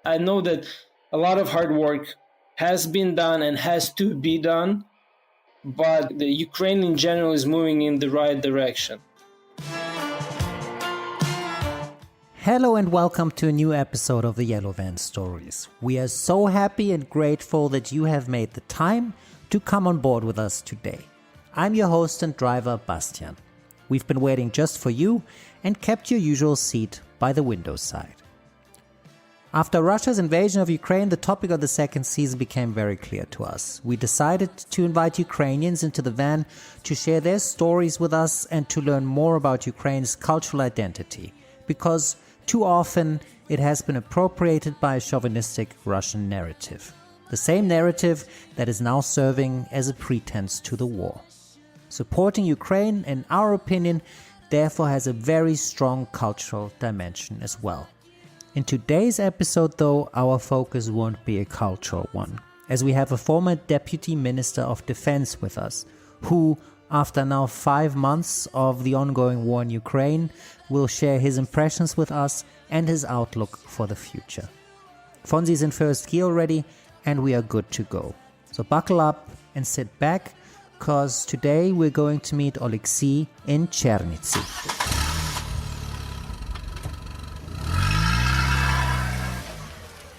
I know that a lot of hard work has been done and has to be done, but the Ukraine in general is moving in the right direction. Hello and welcome to a new episode of the Yellow Van Stories. We are so happy and grateful that you have made the time to come on board with us today. I'm your host and driver, Bastian. We've been waiting just for you and kept your usual seat by the window side. After Russia's invasion of Ukraine, the topic of the second season became very clear to us. We decided to invite Ukrainians into the van to share their stories with us and to learn more about Ukraine's cultural identity, because too often it has been appropriated by a chauvinistic Russian narrative. The same narrative that is now serving as a pretense to the war. Supporting Ukraine, in our opinion, therefore has a very strong cultural dimension as well. In today's episode, though, our focus won't be a cultural one, as we have a former Deputy Minister of Defence with us, who, after now 5 months of the ongoing war in Ukraine, will share his impressions with us and his outlook for the future. Fonzi's in first gear already, and we are good to go. So buckle up and sit back, because today we're going to meet Oleksiy in Chernivtsi.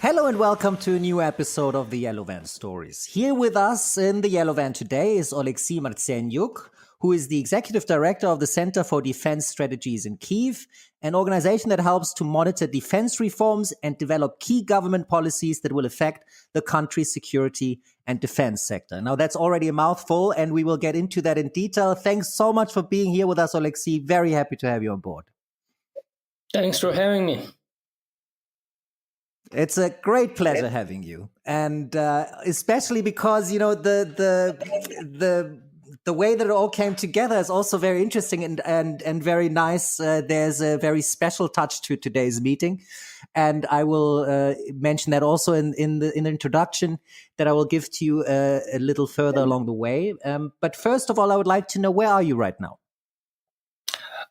Hello and welcome to a new episode of the Yellow Van Stories. Here with us in the Yellow Van today is Oleksiy Martsenyuk, who is the Executive Director of the Center for Defense Strategies in Kiev, an organization that helps to monitor defense reforms and develop key government policies that will affect the country's security and defense sector. Now, that's already a mouthful, and we will get into that in detail. Thanks so much for being here with us, Oleksiy. Very happy to have you on board. Thanks for having me. It's a great pleasure having you, and especially because the way that it all came together is also very interesting and very nice. There's a very special touch to today's meeting, and I will mention that also in the introduction that I will give to you a little further along the way. But first of all, I would like to know, where are you right now?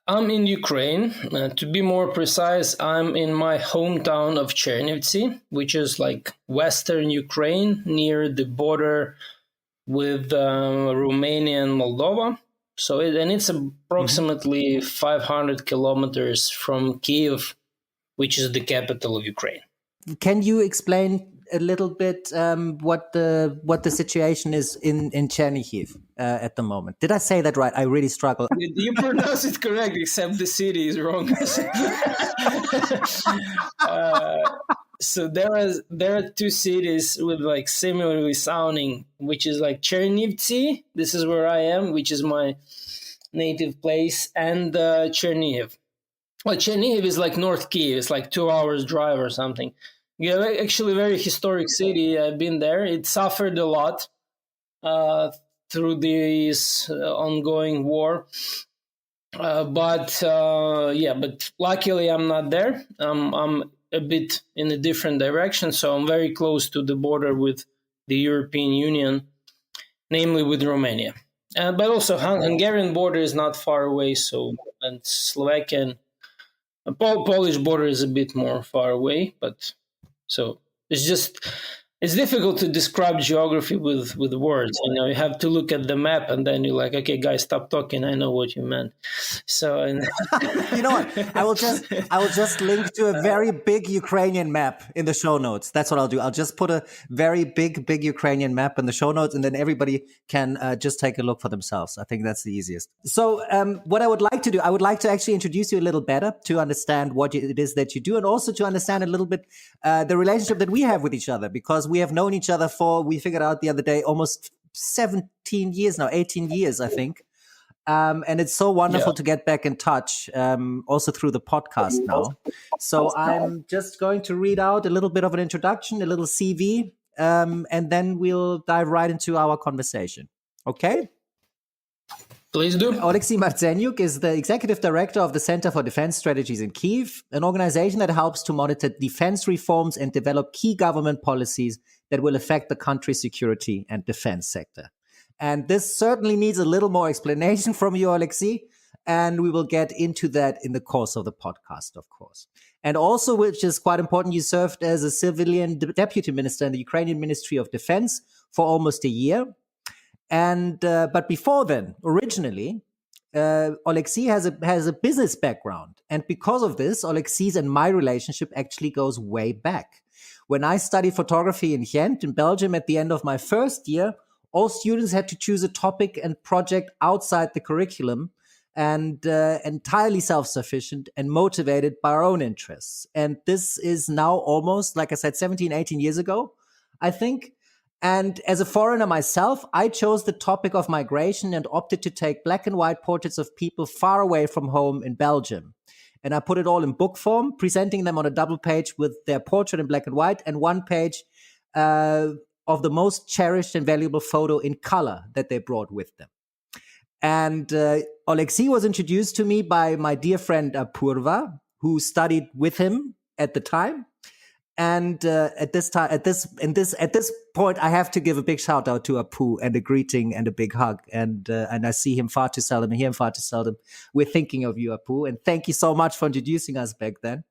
I'm in Ukraine. To be more precise, I'm in my hometown of Chernivtsi, which is like western Ukraine, near the border with Romania and Moldova. So it's approximately 500 kilometers from Kiev, which is the capital of Ukraine. Can you explain a little bit what the situation is in Chernihiv at the moment? Did I say that right? I really struggle. You pronounce it correct, except the city is wrong. So there are two cities with like similarly sounding, which is like Chernivtsi. This is where I am, which is my native place, and Chernihiv. Well, Chernihiv is like North Kiev. It's like 2 hours drive or something. Yeah, actually a very historic city. I've been there. It suffered a lot through this ongoing war. But luckily I'm not there. I'm a bit in a different direction, so I'm very close to the border with the European Union, namely with Romania. But also Hungarian border is not far away, and Slovakian, Polish border is a bit more far away, but so it's difficult to describe geography with words. You have to look at the map, and then you're like, okay, guys, stop talking. I know what you meant. So, you know what? I will just link to a very big Ukrainian map in the show notes. That's what I'll do. I'll just put a very big Ukrainian map in the show notes, and then everybody can just take a look for themselves. I think that's the easiest. So, what I would like to do, I would like to actually introduce you a little better to understand what it is that you do, and also to understand a little bit the relationship that we have with each other, because we have known each other for, we figured out the other day, almost 17 years now, 18 years, I think. And it's so wonderful to get back in touch, also through the podcast now. So I'm just going to read out a little bit of an introduction, a little CV, and then we'll dive right into our conversation. Okay? Please do. Oleksiy Martsenyuk is the Executive Director of the Center for Defense Strategies in Kiev, an organization that helps to monitor defense reforms and develop key government policies that will affect the country's security and defense sector. And this certainly needs a little more explanation from you, Oleksiy. And we will get into that in the course of the podcast, of course. And also, which is quite important, you served as a civilian deputy minister in the Ukrainian Ministry of Defence for almost a year. And but before then, originally, Oleksiy has a business background. And because of this, Oleksiy's and my relationship actually goes way back. When I studied photography in Gent, in Belgium, at the end of my first year, all students had to choose a topic and project outside the curriculum, and entirely self-sufficient and motivated by our own interests. And this is now almost, like I said, 17, 18 years ago, I think. And as a foreigner myself, I chose the topic of migration and opted to take black and white portraits of people far away from home in Belgium. And I put it all in book form, presenting them on a double page with their portrait in black and white and one page of the most cherished and valuable photo in color that they brought with them. And Oleksiy was introduced to me by my dear friend Apoorva, who studied with him at the time. And at this point, I have to give a big shout out to Apu and a greeting and a big hug. And I see him far too seldom, I hear him far too seldom. We're thinking of you, Apu, and thank you so much for introducing us back then.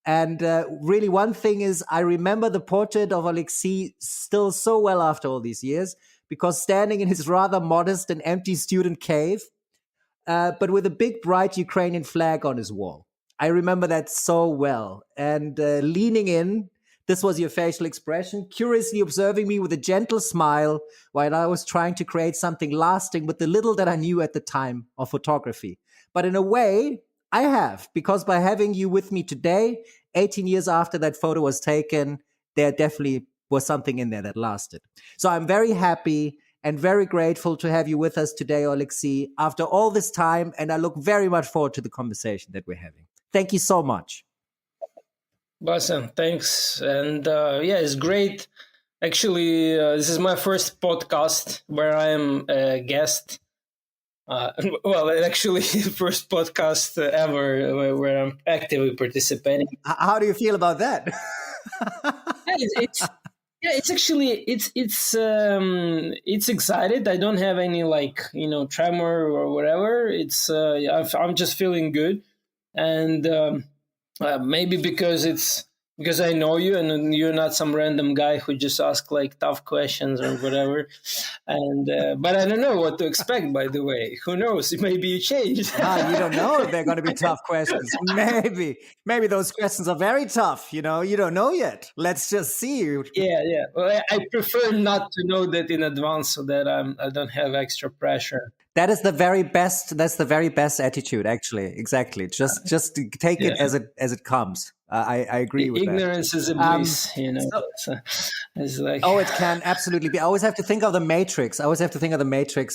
And really, one thing is, I remember the portrait of Oleksiy still so well after all these years, because standing in his rather modest and empty student cave, but with a big, bright Ukrainian flag on his wall. I remember that so well. And leaning in, this was your facial expression, curiously observing me with a gentle smile while I was trying to create something lasting with the little that I knew at the time of photography. But in a way, I have, because by having you with me today, 18 years after that photo was taken, there definitely was something in there that lasted. So I'm very happy and very grateful to have you with us today, Oleksiy, after all this time. And I look very much forward to the conversation that we're having. Thank you so much. Awesome. Thanks. And yeah, it's great. Actually, this is my first podcast where I am a guest. Well, actually, first podcast ever where I'm actively participating. How do you feel about that? It's actually it's excited. I don't have any tremor or whatever. I'm just feeling good, and maybe because I know you and you're not some random guy who just asks tough questions or whatever. And but I don't know what to expect, by the way. Who knows? Maybe you changed. You don't know if they're going to be tough questions. Maybe those questions are very tough. You don't know yet. Let's just see. Yeah. Well, I prefer not to know that in advance so that I don't have extra pressure. That is the very best. That's the very best attitude, actually. Exactly. Just take it as it comes. I agree with ignorance that. Ignorance is a bliss, it's like... Oh, it can absolutely be. I always have to think of the Matrix.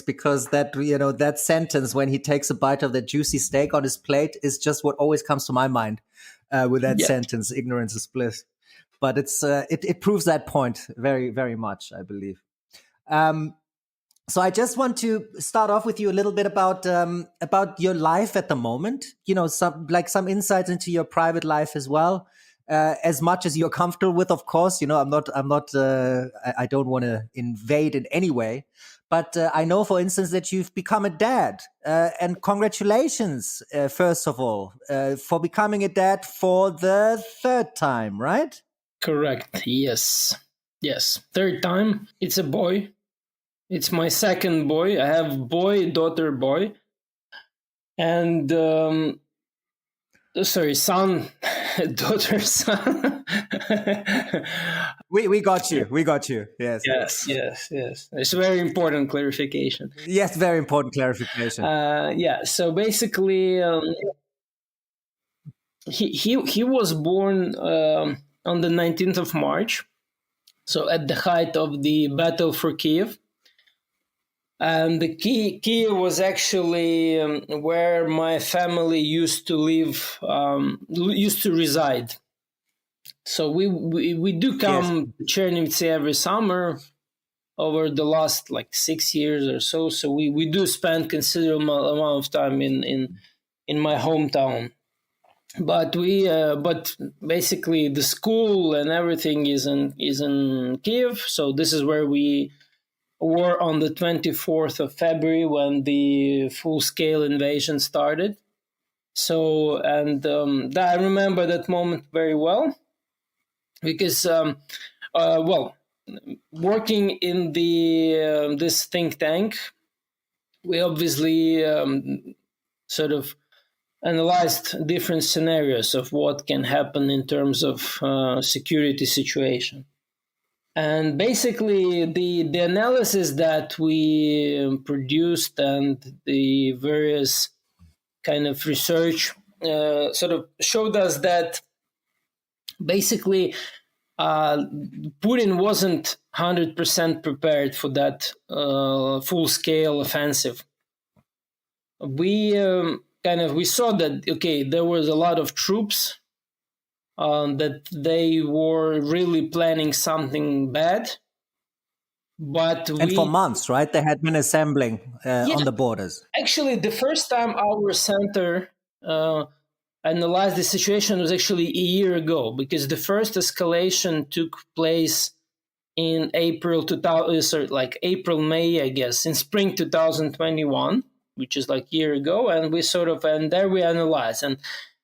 Because that sentence when he takes a bite of that juicy steak on his plate is just what always comes to my mind with that sentence. Ignorance is bliss. But it proves that point very, very much, I believe. So I just want to start off with you a little bit about your life at the moment. Some insights into your private life as well, as much as you're comfortable with. Of course, I'm not. I don't want to invade in any way, but I know, for instance, that you've become a dad, and congratulations, first of all, for becoming a dad for the third time, right? Correct. Yes, third time. It's a boy. It's my second boy. I have boy, daughter, boy. And, son, daughter, son. We got you. Yes. It's a very important clarification. Yes, very important clarification. So basically, he was born on the 19th of March. So at the height of the battle for Kiev. And the Kiev was actually where my family used to live, used to reside. So we do come to Chernivtsi every summer over the last 6 years or so. So we do spend considerable amount of time in my hometown. But but basically the school and everything is in Kiev. So this is where we war on the 24th of February when the full-scale invasion started. So, and I remember that moment very well because, working in the this think tank, we obviously sort of analyzed different scenarios of what can happen in terms of security situation. And basically, the analysis that we produced and the various kind of research sort of showed us that basically Putin wasn't 100% prepared for that full-scale offensive. We saw that, okay, there was a lot of troops, that they were really planning something bad. And for months, right? They had been assembling on the borders. Actually, the first time our center analyzed the situation was actually a year ago, because the first escalation took place in April, May, I guess, in spring 2021, which is like a year ago. And there we analyzed. And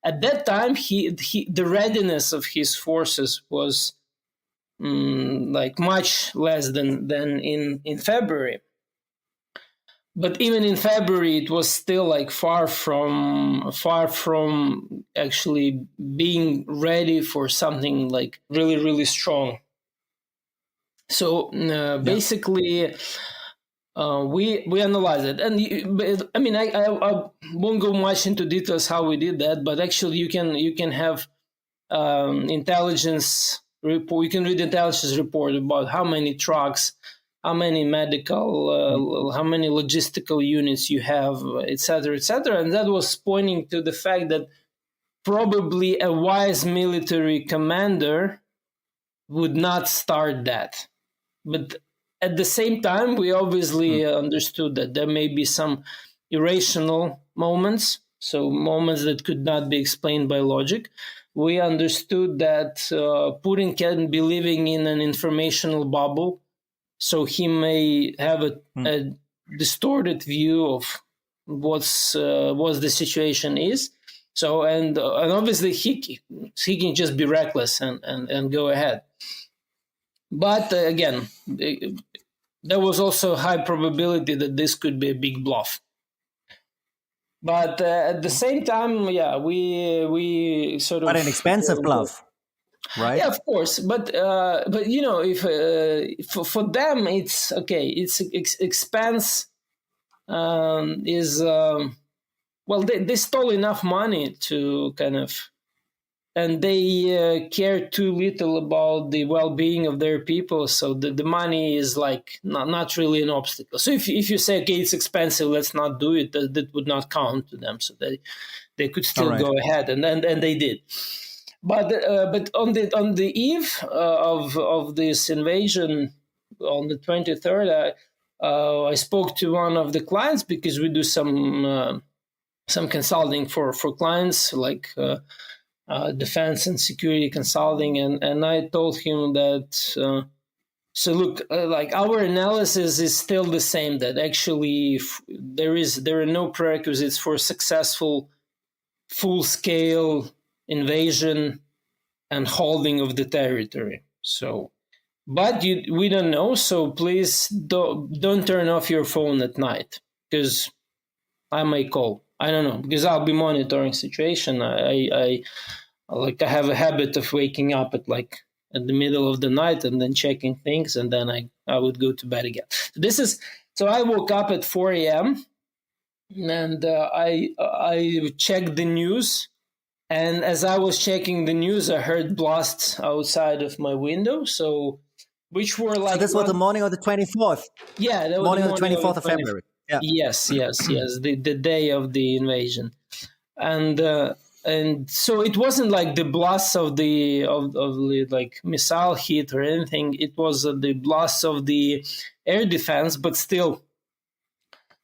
at that time, the readiness of his forces was much less than in February. But even in February, it was still far from actually being ready for something really, really strong. So basically, we analyzed it, and I won't go much into details how we did that. But actually, you can have intelligence report. You can read intelligence report about how many trucks, how many medical, how many logistical units you have, etc., etc. And that was pointing to the fact that probably a wise military commander would not start that. But at the same time, we obviously understood that there may be some irrational moments, so moments that could not be explained by logic. We understood that Putin can be living in an informational bubble, so he may have a distorted view of what the situation is. So and obviously he can just be reckless and go ahead. But again, there was also a high probability that this could be a big bluff. But at the same time, we sort of. But an expensive bluff, right? Yeah, of course. But if for them it's okay. It's expense is they stole enough money to kind of, and they care too little about the well-being of their people. So the money is not really an obstacle. So if you say, okay, it's expensive, let's not do it, that would not count to them. So they could still go ahead, and they did. But on the eve of this invasion on the 23rd, I spoke to one of the clients, because we do some consulting for clients defense and security consulting, and I told him that so look, our analysis is still the same, that actually there are no prerequisites for successful full-scale invasion and holding of the territory. So, but we don't know, so please don't turn off your phone at night, because I may call. I don't know, because I'll be monitoring situation. I have a habit of waking up at the middle of the night and then checking things, and then I would go to bed again. So I woke up at 4 a.m. and I checked the news, and as I was checking the news, I heard blasts outside of my window. So which were So this was the morning of the 24th. Yeah, that was morning of the 24th of February. Yeah. Yes, the day of the invasion, and so it wasn't like the blast of the missile hit or anything. It was the blast of the air defense, but still,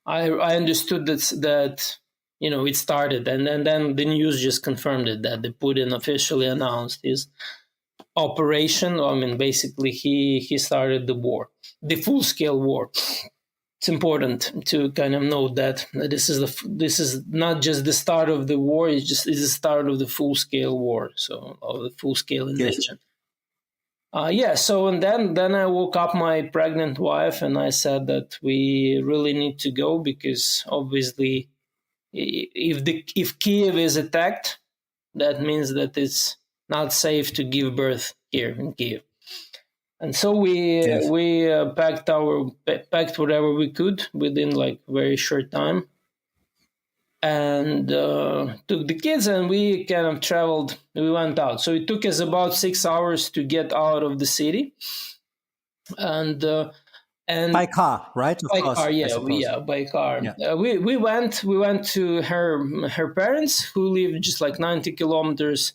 I understood that it started, and then the news just confirmed it, that the Putin officially announced his operation. I mean, basically, he started the war, the full-scale war. It's important to kind of note that this is not just the start of the war; it's the start of the full-scale war, so of the full-scale invasion. So and then I woke up my pregnant wife and I said that we really need to go, because obviously, if Kiev is attacked, that means that it's not safe to give birth here in Kiev. And so we packed whatever we could within like very short time, and took the kids, and we kind of traveled. We went out. So it took us about 6 hours to get out of the city, and by car, right? By car, by car. Yeah. We went to her parents, who live just like 90 kilometers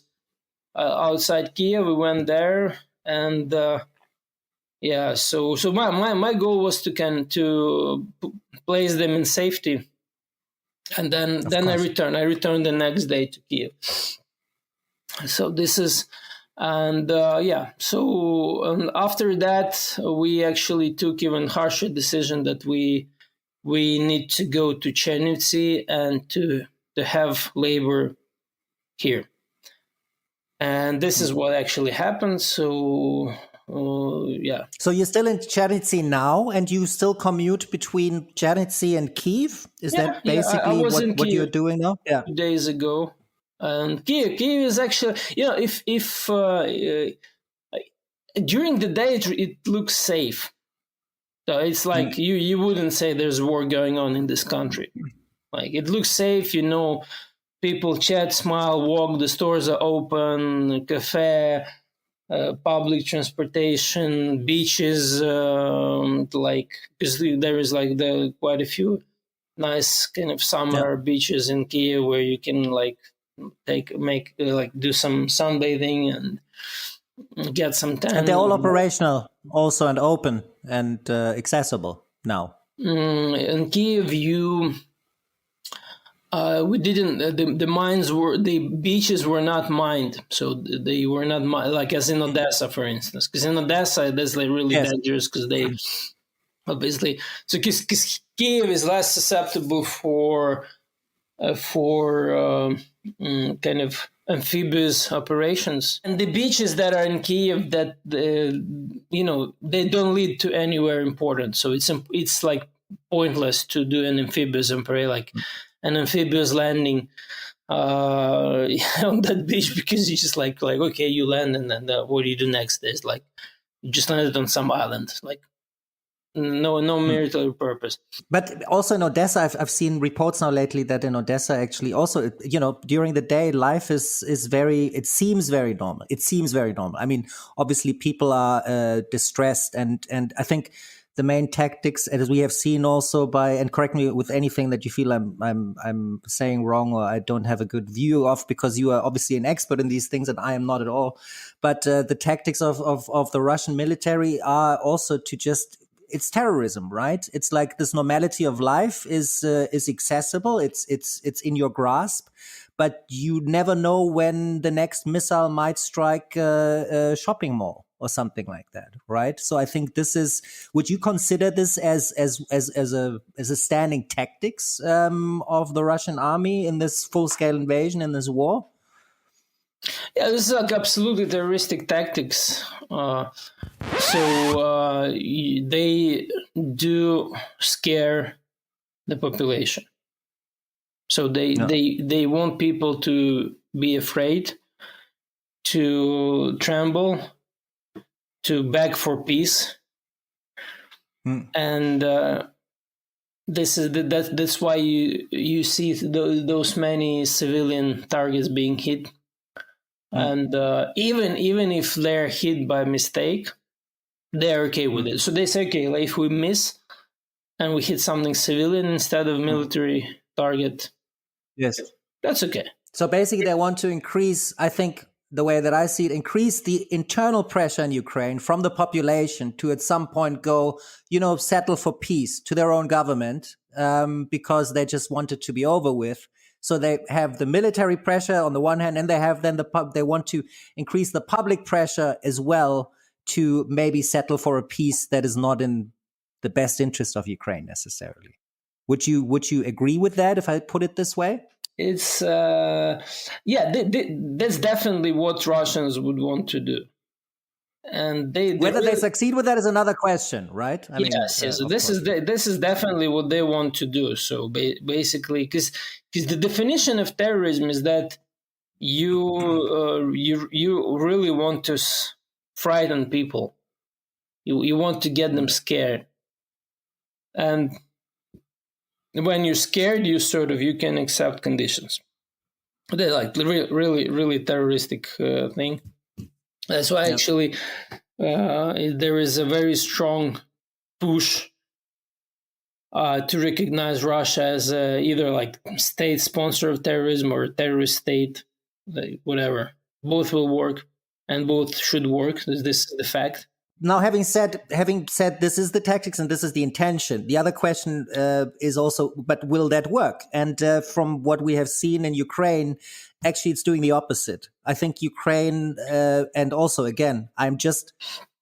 outside Kiev. We went there, and so my goal was to place them in safety, and then I returned the next day to Kiev. So this is, and so after that we actually took even harsher decision that we need to go to Chernivtsi and to have labor here, and this is what actually happened. So. So you're still in Chernivtsi now, and you still commute between Chernivtsi and Kiev? Is that basically what you're doing now? Yeah. 2 days ago, and Kiev is actually, if during the day it looks safe. So it's like you wouldn't say there's war going on in this country. Like, it looks safe, people chat, smile, walk. The stores are open, cafe. Public transportation, beaches, because there is quite a few nice kind of summer beaches in Kiev where you can do some sunbathing and get some tan. And they're all operational also, and open and accessible now. In Kiev, we didn't. The beaches were not mined, so they were not like as in Odessa, for instance. Because in Odessa, that's really dangerous, because they obviously. So because Kiev is less susceptible for kind of amphibious operations, and the beaches that are in Kiev that they don't lead to anywhere important. So it's like pointless to do an amphibious an amphibious landing on that beach, because you just like okay, you land, and then what do you do next? There's you just landed on some island, no military purpose. But also in Odessa, I've seen reports now lately that in Odessa actually also, during the day life is very, it seems very normal. I mean, obviously people are distressed, and I think the main tactics, as we have seen also and correct me with anything that you feel I'm saying wrong or I don't have a good view of, because you are obviously an expert in these things and I am not at all. But the tactics of the Russian military are also to just, it's terrorism, right? It's like this normality of life is accessible. It's in your grasp, but you never know when the next missile might strike a shopping mall or something like that, right? So I think would you consider this as a standing tactics of the Russian army in this full-scale invasion, in this war? Yeah, this is absolutely terroristic tactics. They do scare the population. So they want people to be afraid, to tremble, to beg for peace, and that's why you see those many civilian targets being hit, and even if they're hit by mistake, they're okay with it. So they say, okay, if we miss and we hit something civilian instead of military target, yes, that's okay. So basically, they want to increase, I think, the way that I see it, increase the internal pressure in Ukraine from the population to at some point go, settle for peace to their own government, because they just want it to be over with. So they have the military pressure on the one hand, and they have then they want to increase the public pressure as well to maybe settle for a peace that is not in the best interest of Ukraine necessarily. Would you agree with that if I put it this way? It's that's definitely what Russians would want to do, and whether they succeed with that is another question, right? Yes. So this is definitely what they want to do. So basically, because the definition of terrorism is that you really want to frighten people. You want to get them scared, and when you're scared, you can accept conditions. They're like really terroristic thing. That's why actually there is a very strong push to recognize Russia as either like state sponsor of terrorism or terrorist state, like whatever. Both will work, and both should work. This is the fact. Now, having said this is the tactics and this is the intention, the other question is also, but will that work? And from what we have seen in Ukraine, actually it's doing the opposite. I think Ukraine, and also, again, I'm just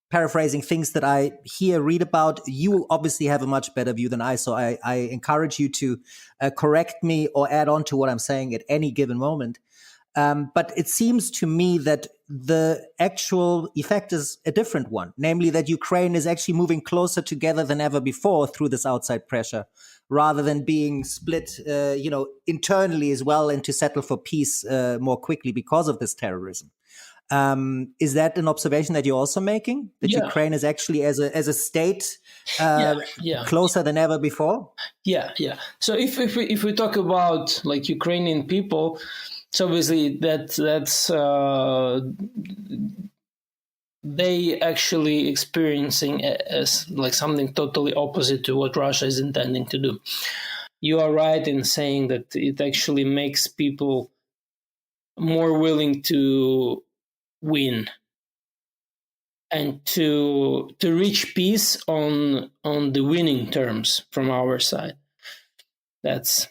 paraphrasing things that I read about. You obviously have a much better view than I, so I encourage you to correct me or add on to what I'm saying at any given moment. But it seems to me that the actual effect is a different one, namely that Ukraine is actually moving closer together than ever before through this outside pressure, rather than being split, internally as well, and to settle for peace more quickly because of this terrorism. Is that an observation that you're also making? That Ukraine is actually, as a state, closer than ever before? Yeah. So if we talk about like Ukrainian people. So obviously that's they actually experiencing as like something totally opposite to what Russia is intending to do. You are right in saying that it actually makes people more willing to win and to reach peace on the winning terms from our side. That's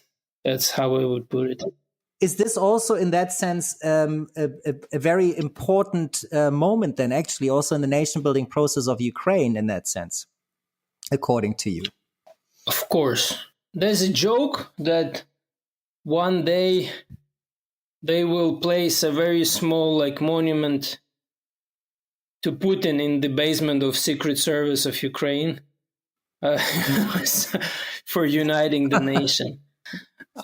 how I would put it. Is this also, in that sense, a very important moment then, actually, also in the nation-building process of Ukraine, in that sense, according to you? Of course. There's a joke that one day they will place a very small monument to Putin in the basement of Secret Service of Ukraine for uniting the nation.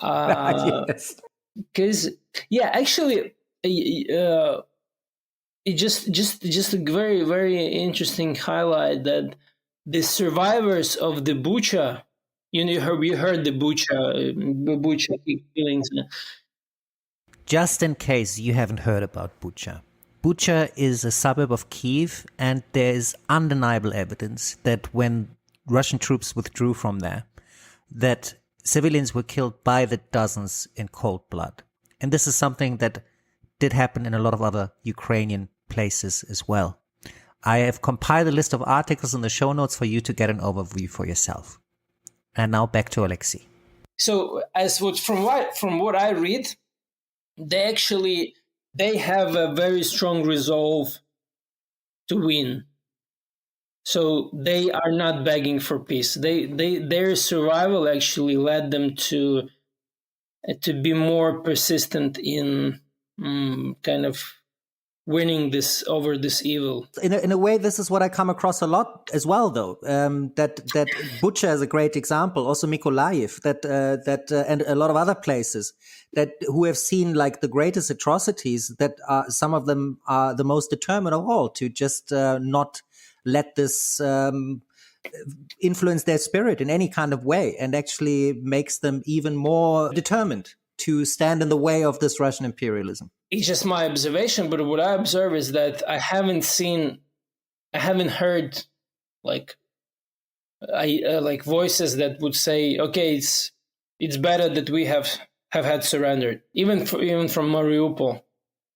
Yes. Because actually, it just a very, very interesting highlight that the survivors of the Bucha, you heard the Bucha killings. Just in case you haven't heard about Bucha. Bucha is a suburb of Kiev, and there is undeniable evidence that when Russian troops withdrew from there, that civilians were killed by the dozens in cold blood. And this is something that did happen in a lot of other Ukrainian places as well. I have compiled a list of articles in the show notes for you to get an overview for yourself. And now back to Oleksiy. So from what I read, they have a very strong resolve to win. So they are not begging for peace. Their survival actually led them to be more persistent in kind of winning this over this evil. In a way, this is what I come across a lot as well, though. That Bucha is a great example. Also Mykolaiv, and a lot of other places who have seen like the greatest atrocities. That some of them are the most determined of all to just not let this influence their spirit in any kind of way, and actually makes them even more determined to stand in the way of this Russian imperialism. It's just my observation, but what I observe is that I haven't heard like voices that would say, okay, it's better that we have had surrendered, even from Mariupol.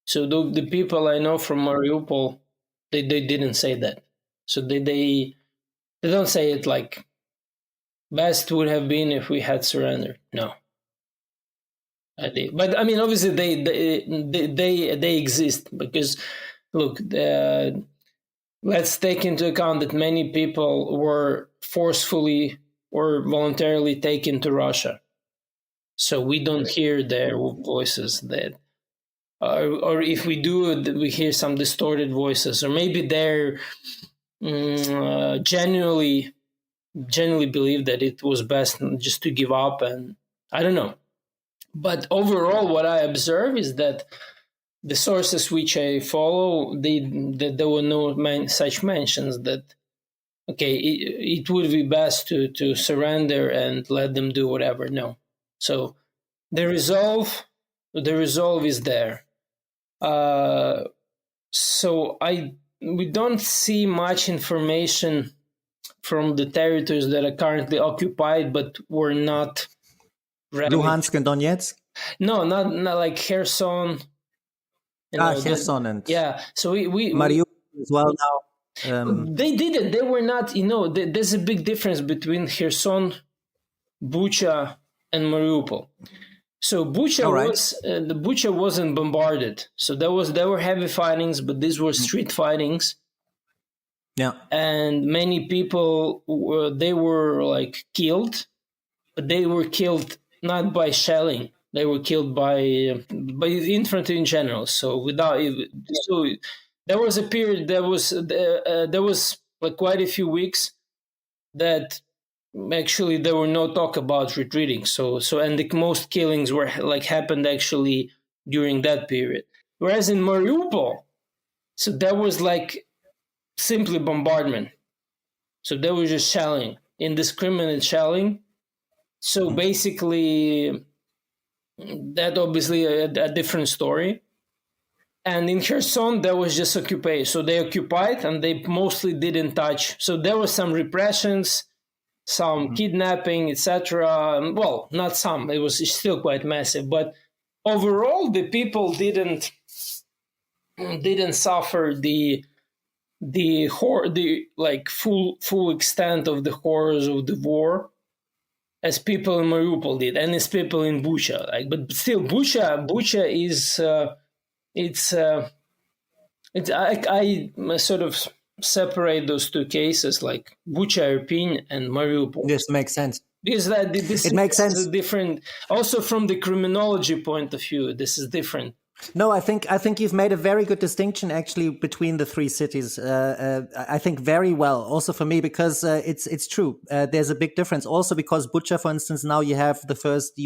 So the people I know from Mariupol, they didn't say that. So they don't say it like best would have been if we had surrendered. No. But I mean, obviously, they exist because, look, let's take into account that many people were forcefully or voluntarily taken to Russia, so we don't hear their voices. That, or if we do, we hear some distorted voices, or maybe they're genuinely believe that it was best just to give up, and I don't know. But overall, what I observe is that the sources which I follow, there were no such mentions that, okay, it would be best to surrender and let them do whatever. No. So the resolve is there. So we don't see much information from the territories that are currently occupied, but were not Luhansk and Donetsk? No, not like Kherson. Kherson and So we Mariupol as well now. They didn't. They were not. There's a big difference between Kherson, Bucha, and Mariupol. So Bucha wasn't bombarded. So there were heavy fightings, but these were street fightings. Yeah, and many people were like killed, but they were killed not by shelling. They were killed by infantry in general. So there was a period. There was like quite a few weeks that actually there were no talk about retreating. So and the most killings were like happened actually during that period. Whereas in Mariupol, so there was like simply bombardment. So there was just shelling, indiscriminate shelling. So basically, that obviously a different story. And in Kherson, there was just occupation. So they occupied and they mostly didn't touch. So there were some repressions, some kidnapping, etc. Well, not some. It was still quite massive. But overall, the people didn't suffer the full extent of the horrors of the war as people in Mariupol did, and as people in Bucha. But still, Bucha is I sort of separate those two cases, like Bucha, Irpin, and Mariupol. This makes sense. Because it makes sense. Different, also from the criminology point of view, this is different. No, I think you've made a very good distinction actually between the three cities. I think very well, also for me, because it's true. There's a big difference. Also because Bucha, for instance, now you had the first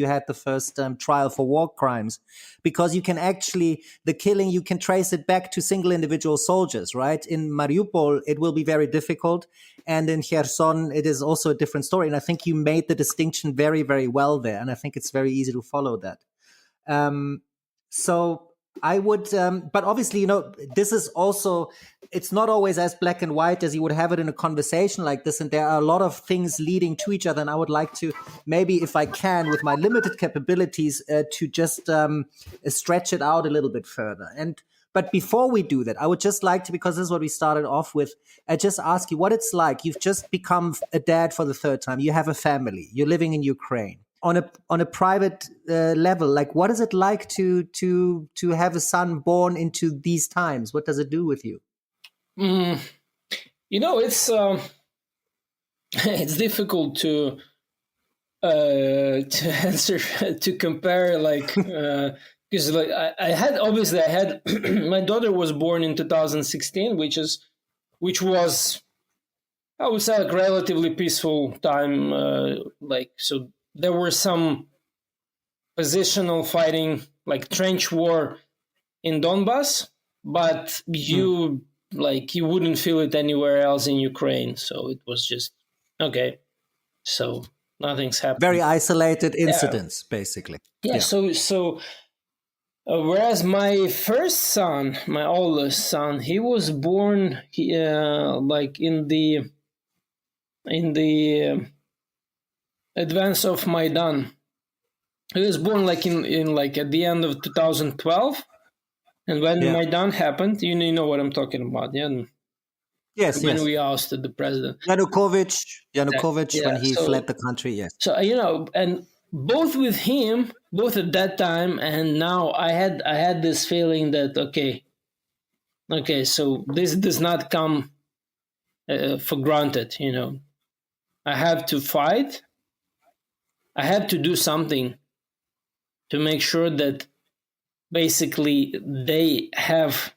trial for war crimes, because you can actually the killing you can trace it back to single individual soldiers, right? In Mariupol, it will be very difficult, and in Kherson, it is also a different story. And I think you made the distinction very, very well there, and I think it's very easy to follow that. So I would, but obviously, this is also, it's not always as black and white as you would have it in a conversation like this. And there are a lot of things leading to each other. And I would like to, maybe if I can, with my limited capabilities, to just stretch it out a little bit further. But before we do that, I would just like to, because this is what we started off with, just ask you what it's like. You've just become a dad for the third time. You have a family. You're living in Ukraine. On a private level, like what is it like to have a son born into these times? What does it do with you? It's it's difficult to answer, to compare, like because like I had my daughter was born in 2016, which was, I would say, like relatively peaceful time, so. There were some positional fighting, like trench war in Donbass, but you wouldn't feel it anywhere else in Ukraine. So it was just, okay. So nothing's happened. Very isolated incidents, basically. Yeah. So whereas my first son, my oldest son, he was born like in the advance of Maidan. He was born like in like at the end of 2012, and when Maidan happened, you know what I'm talking about, yeah. Yes. When we ousted the president, Yanukovych, when he fled the country, yes. So and both with him both at that time and now, I had this feeling that okay, so this does not come for granted. I have to fight. I have to do something to make sure that basically they have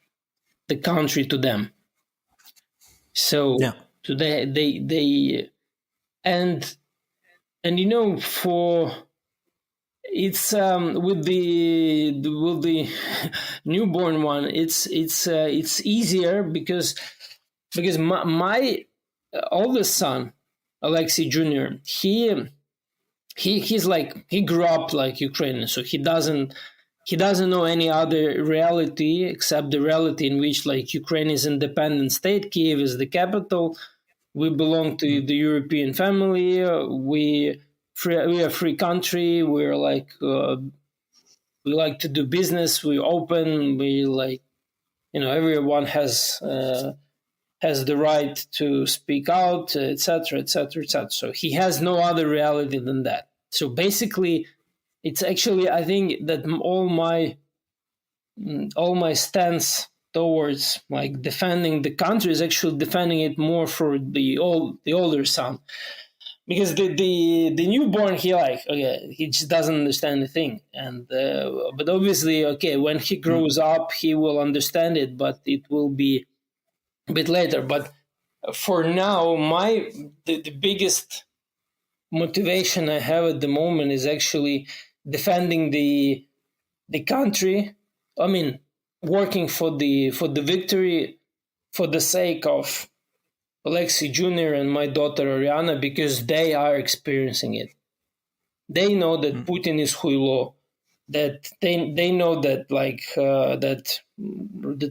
the country to them. So they and for it's with the newborn one, it's easier because my oldest son, Oleksiy Jr., he's like, he grew up like Ukrainian, so he doesn't know any other reality except the reality in which like Ukraine is an independent state. Kiev is the capital. We belong to the European family. We are a free country. We're like we like to do business. We open. We like everyone has the right to speak out, etc., etc., etc. So he has no other reality than that. So basically, it's actually, I think that all my stance towards like defending the country is actually defending it more for the older son, because the newborn, he just doesn't understand the thing, and but obviously when he grows up he will understand it, but it will be a bit later. But for now, the biggest motivation I have at the moment is actually defending the country. I mean, working for the victory for the sake of Oleksiy Jr. and my daughter Ariana, because they are experiencing it. They know that Putin is huilo, that they know that that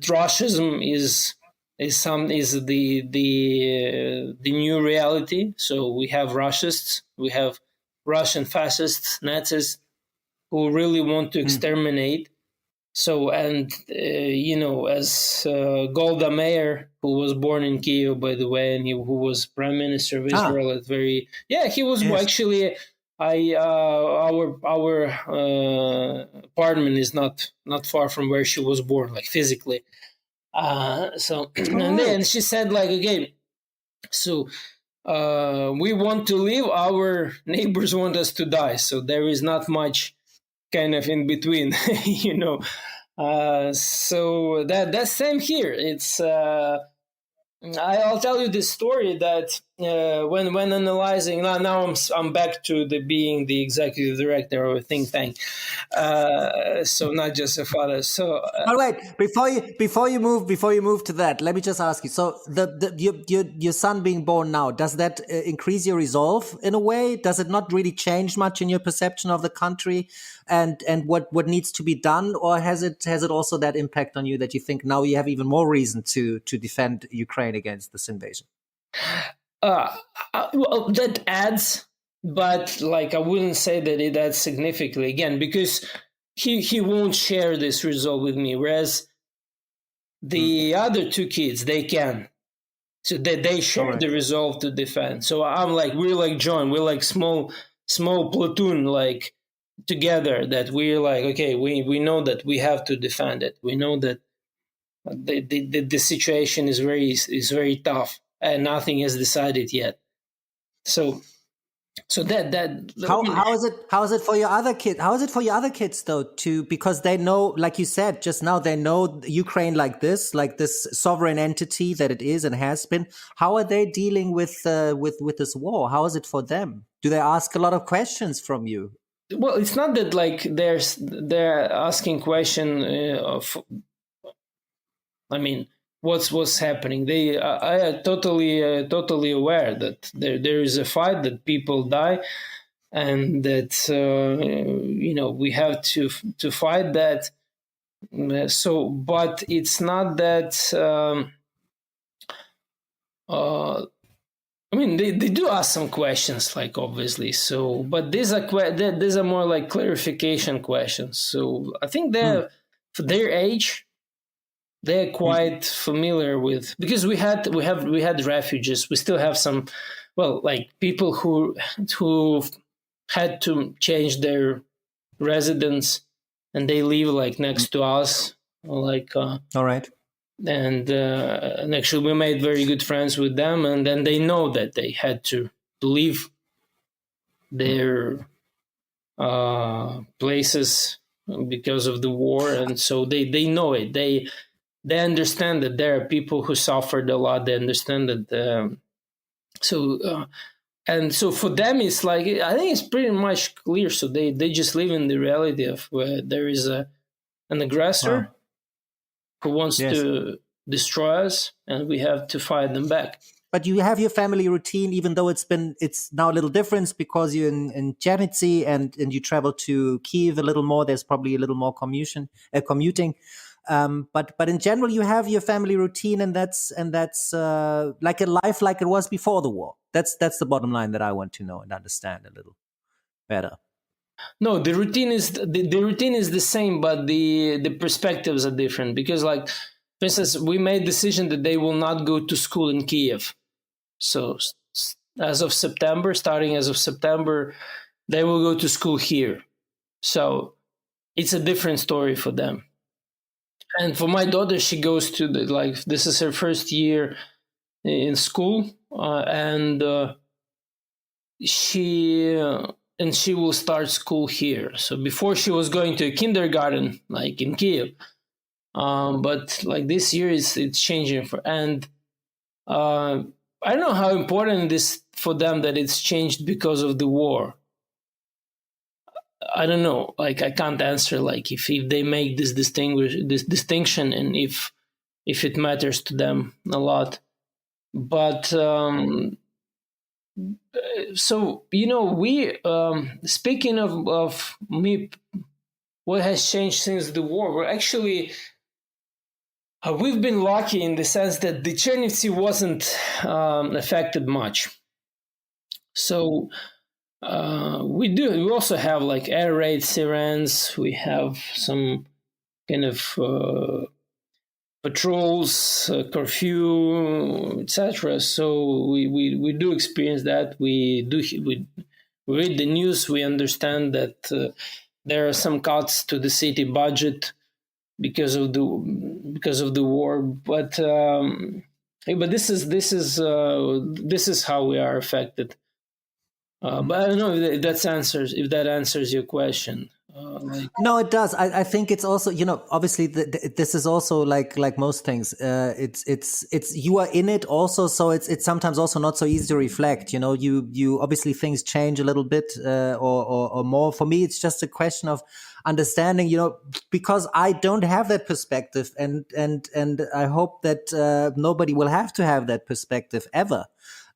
Russianism is the new reality. So we have Russists, we have Russian fascists, Nazis, who really want to exterminate. So, and as Golda Meir, who was born in Kiev, by the way, and who was Prime Minister of Israel he was actually. Our apartment is not far from where she was born, like physically. And then she said, so we want to live, our neighbors want us to die. So there is not much kind of in between, so that's same here. It's I'll tell you this story that when analyzing, now I'm back to being the executive director of a think tank, so not just a father. So all right, before you move to that, let me just ask you. So your son being born now, does that increase your resolve in a way? Does it not really change much in your perception of the country and what needs to be done, or has it also that impact on you that you think now you have even more reason to defend Ukraine against this invasion? Well, that adds, but I wouldn't say that it adds significantly, again, because he won't share this result with me, whereas the other two kids, they can. So they share the resolve to defend. So we're like joined, we're like small platoon, like together, that we're like, okay, we know that we have to defend it. We know that the situation is very tough and nothing is decided yet. So that how is it for your other kids? How is it for your other kids though? Because they know, like you said just now, they know Ukraine like this sovereign entity that it is and has been. How are they dealing with this war? How is it for them? Do they ask a lot of questions from you? Well, it's not that they're asking question of. I mean, what's happening? They are totally aware that there is a fight, that people die, and that we have to fight that. So, but it's not that. I mean, they do ask some questions, obviously. So, but these are more like clarification questions. So, I think they're for their age. They're quite familiar with, because we had refugees. We still have some, people who had to change their residents, and they live like next to us, like All right. and actually we made very good friends with them, and then they know that they had to leave their places because of the war, and so they know it. They understand that there are people who suffered a lot. They understand that and so for them it's like, I think it's pretty much clear. So they just live in the reality of where there is an aggressor who wants to destroy us, and we have to fight them back. But you have your family routine, even though it's now a little different because you're in Chernivtsi and you travel to Kiev a little more. There's probably a little more commuting. But in general, you have your family routine, and that's like a life like it was before the war. That's the bottom line that I want to know and understand a little better. No, the routine is the routine is the same, but the perspectives are different, because, like, for instance, we made decision that they will not go to school in Kiev. So starting as of September, they will go to school here. So it's a different story for them. And for my daughter, she goes to this is her first year in school, and she will start school here. So before, she was going to a kindergarten like in Kiev, but like this year it's changing I don't know how important it is for them that it's changed because of the war. I don't know. Like, I can't answer like if they make this distinction, and if it matters to them a lot. But so we speaking of me, what has changed since the war? We're actually. We've been lucky in the sense that the Chernivtsi wasn't affected much. So we also have like air raid sirens. We have some kind of patrols, curfew, etc. So we do experience that. We read the news. We understand that there are some cuts to the city budget because of the war, but this is how we are affected. But I don't know if that answers your question. No, it does. I think it's also, obviously this is also like most things. It's you are in it also, so it's sometimes also not so easy to reflect. You obviously things change a little bit or more. For me, it's just a question of understanding. Because I don't have that perspective, and I hope that nobody will have to have that perspective ever.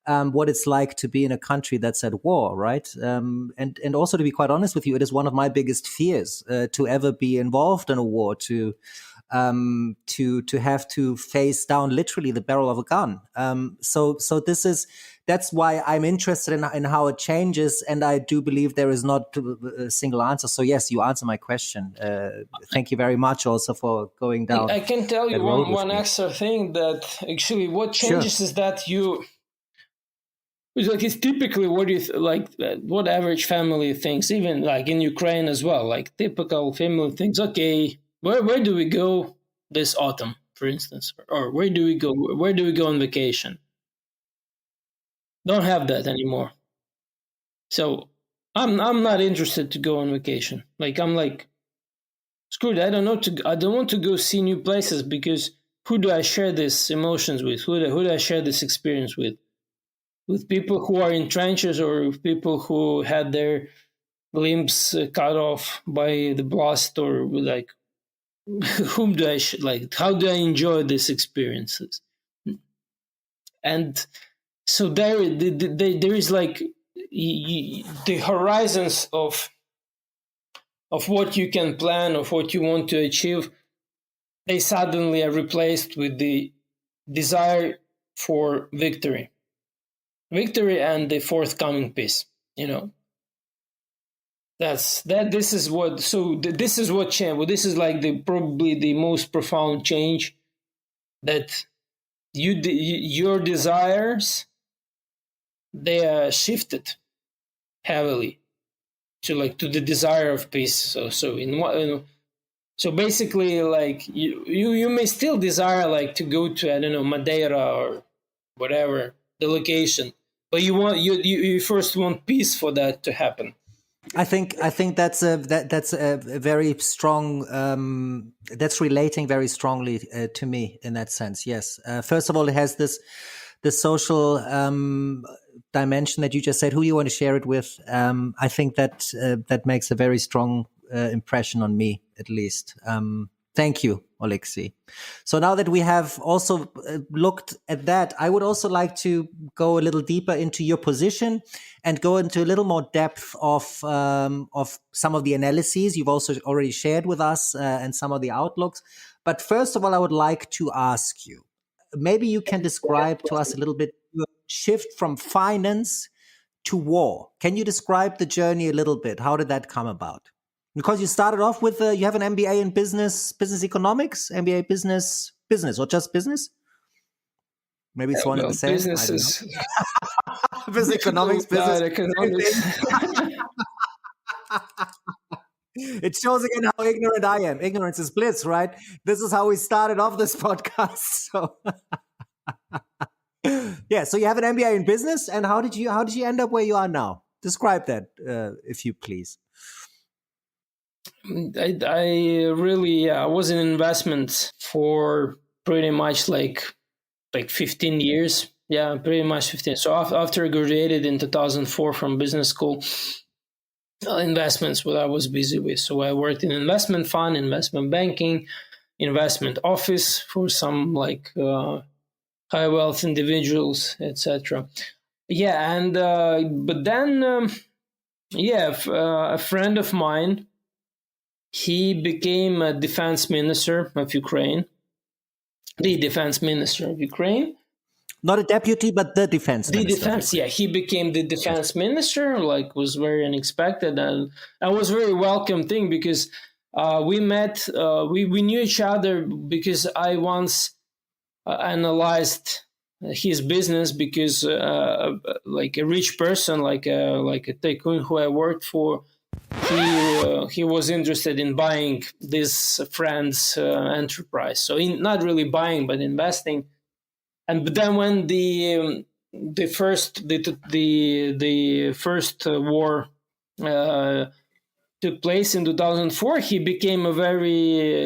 What it's like to be in a country that's at war, right? And also, to be quite honest with you, it is one of my biggest fears to ever be involved in a war, to have to face down literally the barrel of a gun. So that's why I'm interested in how it changes, and I do believe there is not a single answer. So yes, you answer my question. Thank you very much also for going down. I can tell you one extra thing, that actually what changes is that it's typically what average family thinks, even like in Ukraine as well, like typical family thinks, okay, where do we go this autumn, for instance, or where do we go on vacation? Don't have that anymore. So I'm not interested to go on vacation. Like, I'm like, screwed. I don't want to go see new places, because who do I share these emotions with? Who do I share this experience with? With people who are in trenches, or with people who had their limbs cut off by the blast, or like, whom do I how do I enjoy these experiences? And so there is like the horizons of what you can plan, of what you want to achieve. They suddenly are replaced with the desire for victory and the forthcoming peace. This is what changed. Well, this is like probably the most profound change, that your desires, they are shifted heavily to the desire of peace. So basically, like you may still desire like to go to, I don't know, Madeira or whatever the location, but you first want peace for that to happen. I think that's a very strong that's relating very strongly to me in that sense. Yes, first of all, it has the social dimension that you just said. Who you want to share it with? I think that makes a very strong impression on me, at least. Thank you, Oleksiy. So now that we have also looked at that, I would also like to go a little deeper into your position and go into a little more depth of some of the analyses you've also already shared with us and some of the outlooks. But first of all, I would like to ask you, maybe you can describe to us a little bit your shift from finance to war. Can you describe the journey a little bit? How did that come about? Because you started off with, you have an MBA in business economics, MBA business, or just business? Maybe it's one and the same. Businesses. Business economics, business. Economics. It shows again how ignorant I am. Ignorance is bliss, right? This is how we started off this podcast. So, yeah. So you have an MBA in business, and how did you end up where you are now? Describe that, if you please. I really was in investments for pretty much like 15 years. Yeah, pretty much 15. So after I graduated in 2004 from business school, investments what I was busy with. So I worked in investment fund, investment banking, investment office for some like high wealth individuals, etc. Yeah, and but then a friend of mine, he became a defense minister of Ukraine, the defense minister of Ukraine. Not a deputy, but the defense minister. The defense, yeah. He became the defense minister, like was very unexpected. And that was a very welcome thing because we met, we knew each other because I once analyzed his business because like a rich person, like a tycoon who I worked for, he was interested in buying this friend's enterprise. So not really buying, but investing. But then when the first war took place in 2004, he became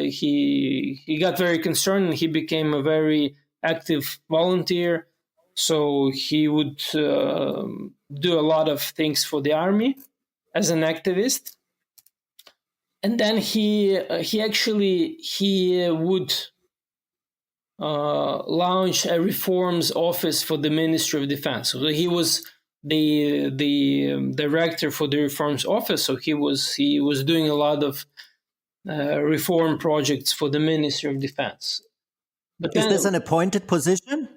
he got very concerned, and he became a very active volunteer. So he would do a lot of things for the army as an activist. And then he would launch a reforms office for the Ministry of Defence. So he was the director for the reforms office. So he was doing a lot of reform projects for the Ministry of Defence. But is this an appointed position?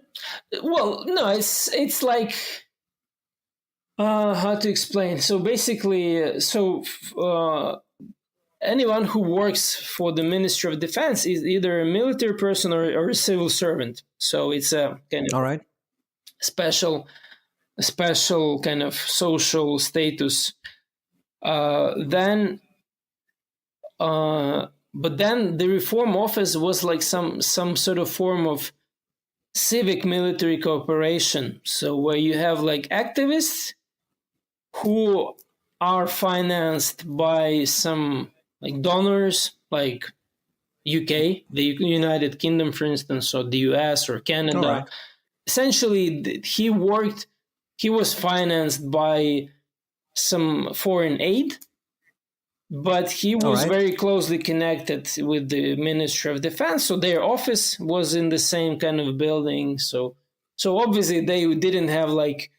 Well, no, it's like how to explain. So basically, anyone who works for the Ministry of Defense is either a military person or a civil servant. So it's a kind of all right, special kind of social status. But then the reform office was like some sort of form of civic military cooperation. So where you have like activists who are financed by some like donors, like UK, the United Kingdom, for instance, or the US or Canada. Right. Essentially, he was financed by some foreign aid, but he was very closely connected with the Ministry of Defense. So their office was in the same kind of building. So obviously they didn't have like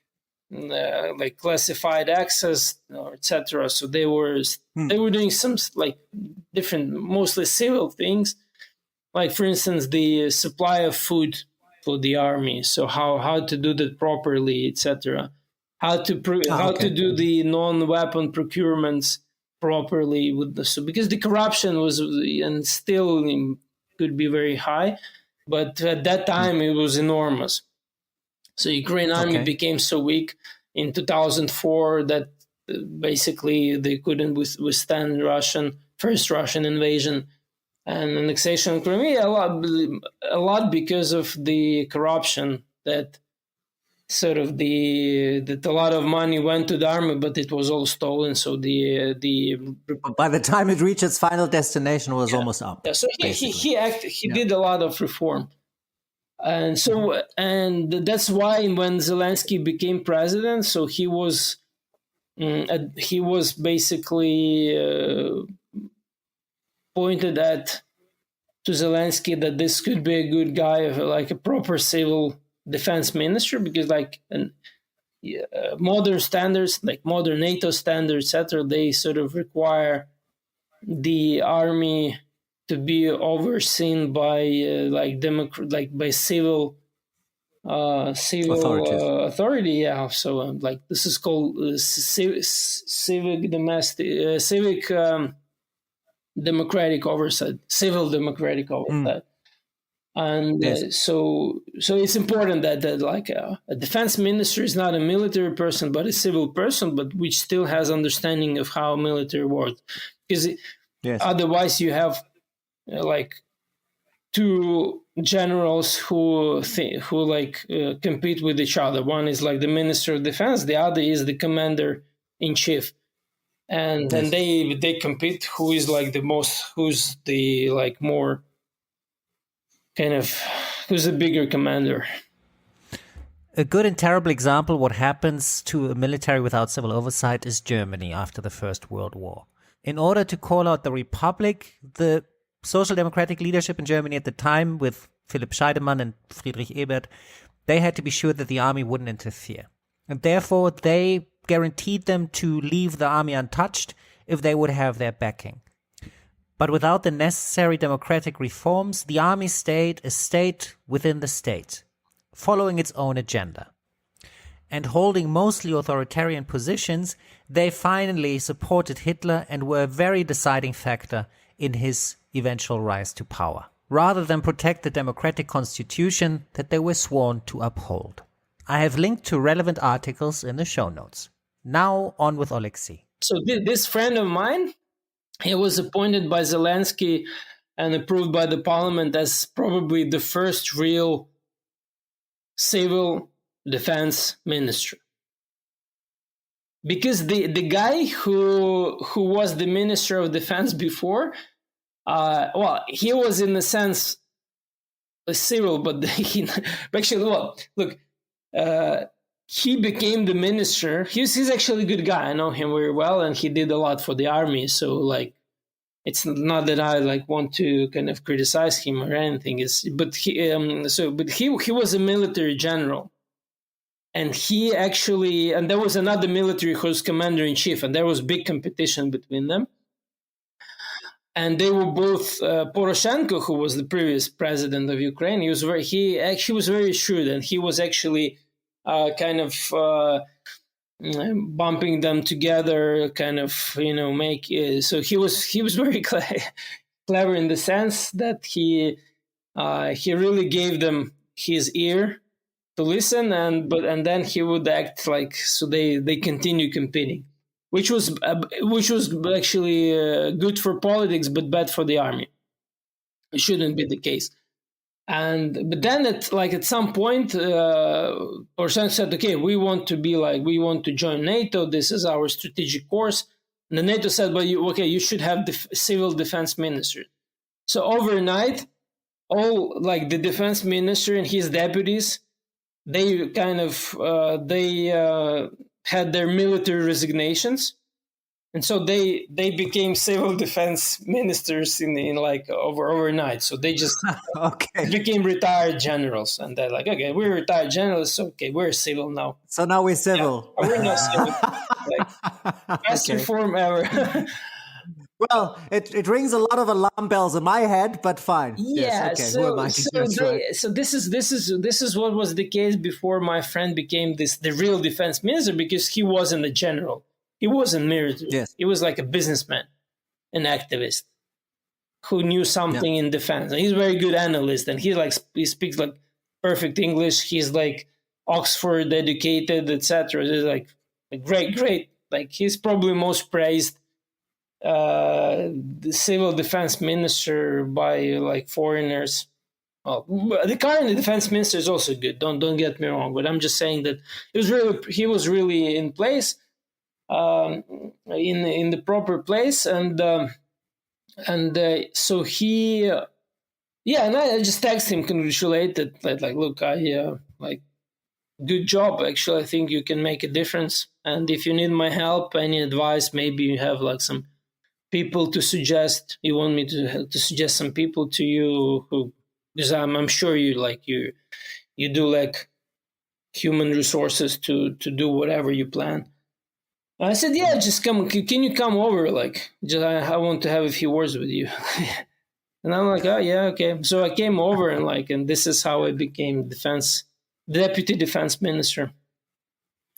classified access or etc. So they were doing some like different, mostly civil things, like for instance the supply of food for the army. So how to do that properly, etc. How to do the non-weapon procurements properly because the corruption was and still could be very high, but at that time it was enormous. So Ukraine army became so weak in 2004 that basically they couldn't withstand first Russian invasion and annexation of Crimea, a lot because of the corruption that that a lot of money went to the army, but it was all stolen. So by the time it reached its final destination, it was almost up. Yeah, so he did a lot of reform, and that's why when Zelensky became president, so he was basically pointed to Zelensky that this could be a good guy, like a proper civil defense minister, because modern standards, like modern NATO standards, etc., they sort of require the army to be overseen by by civil authority. Yeah. So this is called civic democratic oversight, civil democratic oversight. And yes. So it's important that a defense minister is not a military person, but a civil person, but which still has understanding of how military works. Because otherwise you have two generals who compete with each other. One is like the Minister of Defense, the other is the Commander in Chief. And then they compete who's a bigger commander. A good and terrible example what happens to a military without civil oversight is Germany after the First World War. In order to call out the Republic, the social democratic leadership in Germany at the time, with Philipp Scheidemann and Friedrich Ebert, they had to be sure that the army wouldn't interfere. And therefore, they guaranteed them to leave the army untouched if they would have their backing. But without the necessary democratic reforms, the army stayed a state within the state, following its own agenda. And holding mostly authoritarian positions, they finally supported Hitler and were a very deciding factor in his eventual rise to power, rather than protect the democratic constitution that they were sworn to uphold. I have linked to relevant articles in the show notes. Now on with Oleksiy. So this friend of mine, he was appointed by Zelensky and approved by the parliament as probably the first real civil defense minister. Because the guy who was the Minister of Defense before, he was in a sense a civil, but he became the minister. He's actually a good guy. I know him very well, and he did a lot for the army. So it's not that I want to kind of criticize him or anything. He was a military general, and there was another military who's commander in chief, and there was big competition between them. And they were both Poroshenko, who was the previous president of Ukraine. He was very shrewd, and he was actually bumping them together, so he was very clever in the sense that he really gave them his ear to listen, and then he would act so they continue competing, which was actually good for politics but bad for the army. It shouldn't be the case. But then at some point, Poroshenko said, "Okay, we want to join NATO. This is our strategic course." And the NATO said, "But you should have the civil defense minister." So overnight, all the defense minister and his deputies, they had their military resignations. And so they became civil defense ministers in overnight. So they just became retired generals, and they're like, "Okay, we're retired generals. So okay, we're civil now." So now we're civil. Yeah, we're not civil. Best reform ever. Well, it rings a lot of alarm bells in my head, but fine. Yeah. Yes, okay. So this is what was the case before my friend became the real defense minister, because he wasn't a general. He wasn't military. Yes. He was like a businessman, an activist who knew something in defense. And he's a very good analyst, and he speaks perfect English. He's Oxford educated, etc. He's a great like he's probably most praised the civil defense minister by like foreigners. Well, the current defense minister is also good. Don't get me wrong, but I'm just saying that he was really in place, in the proper place, and so he, and I just texted him, congratulated, like look, I like good job. Actually, I think you can make a difference, and if you need my help, any advice, maybe you have like some people to suggest. You want me to suggest some people to you who. Because I'm sure you do like human resources to do whatever you plan. I said, yeah, just come. Can you come over? Like, I want to have a few words with you. And I'm like, oh yeah, okay. So I came over and this is how I became deputy defense minister.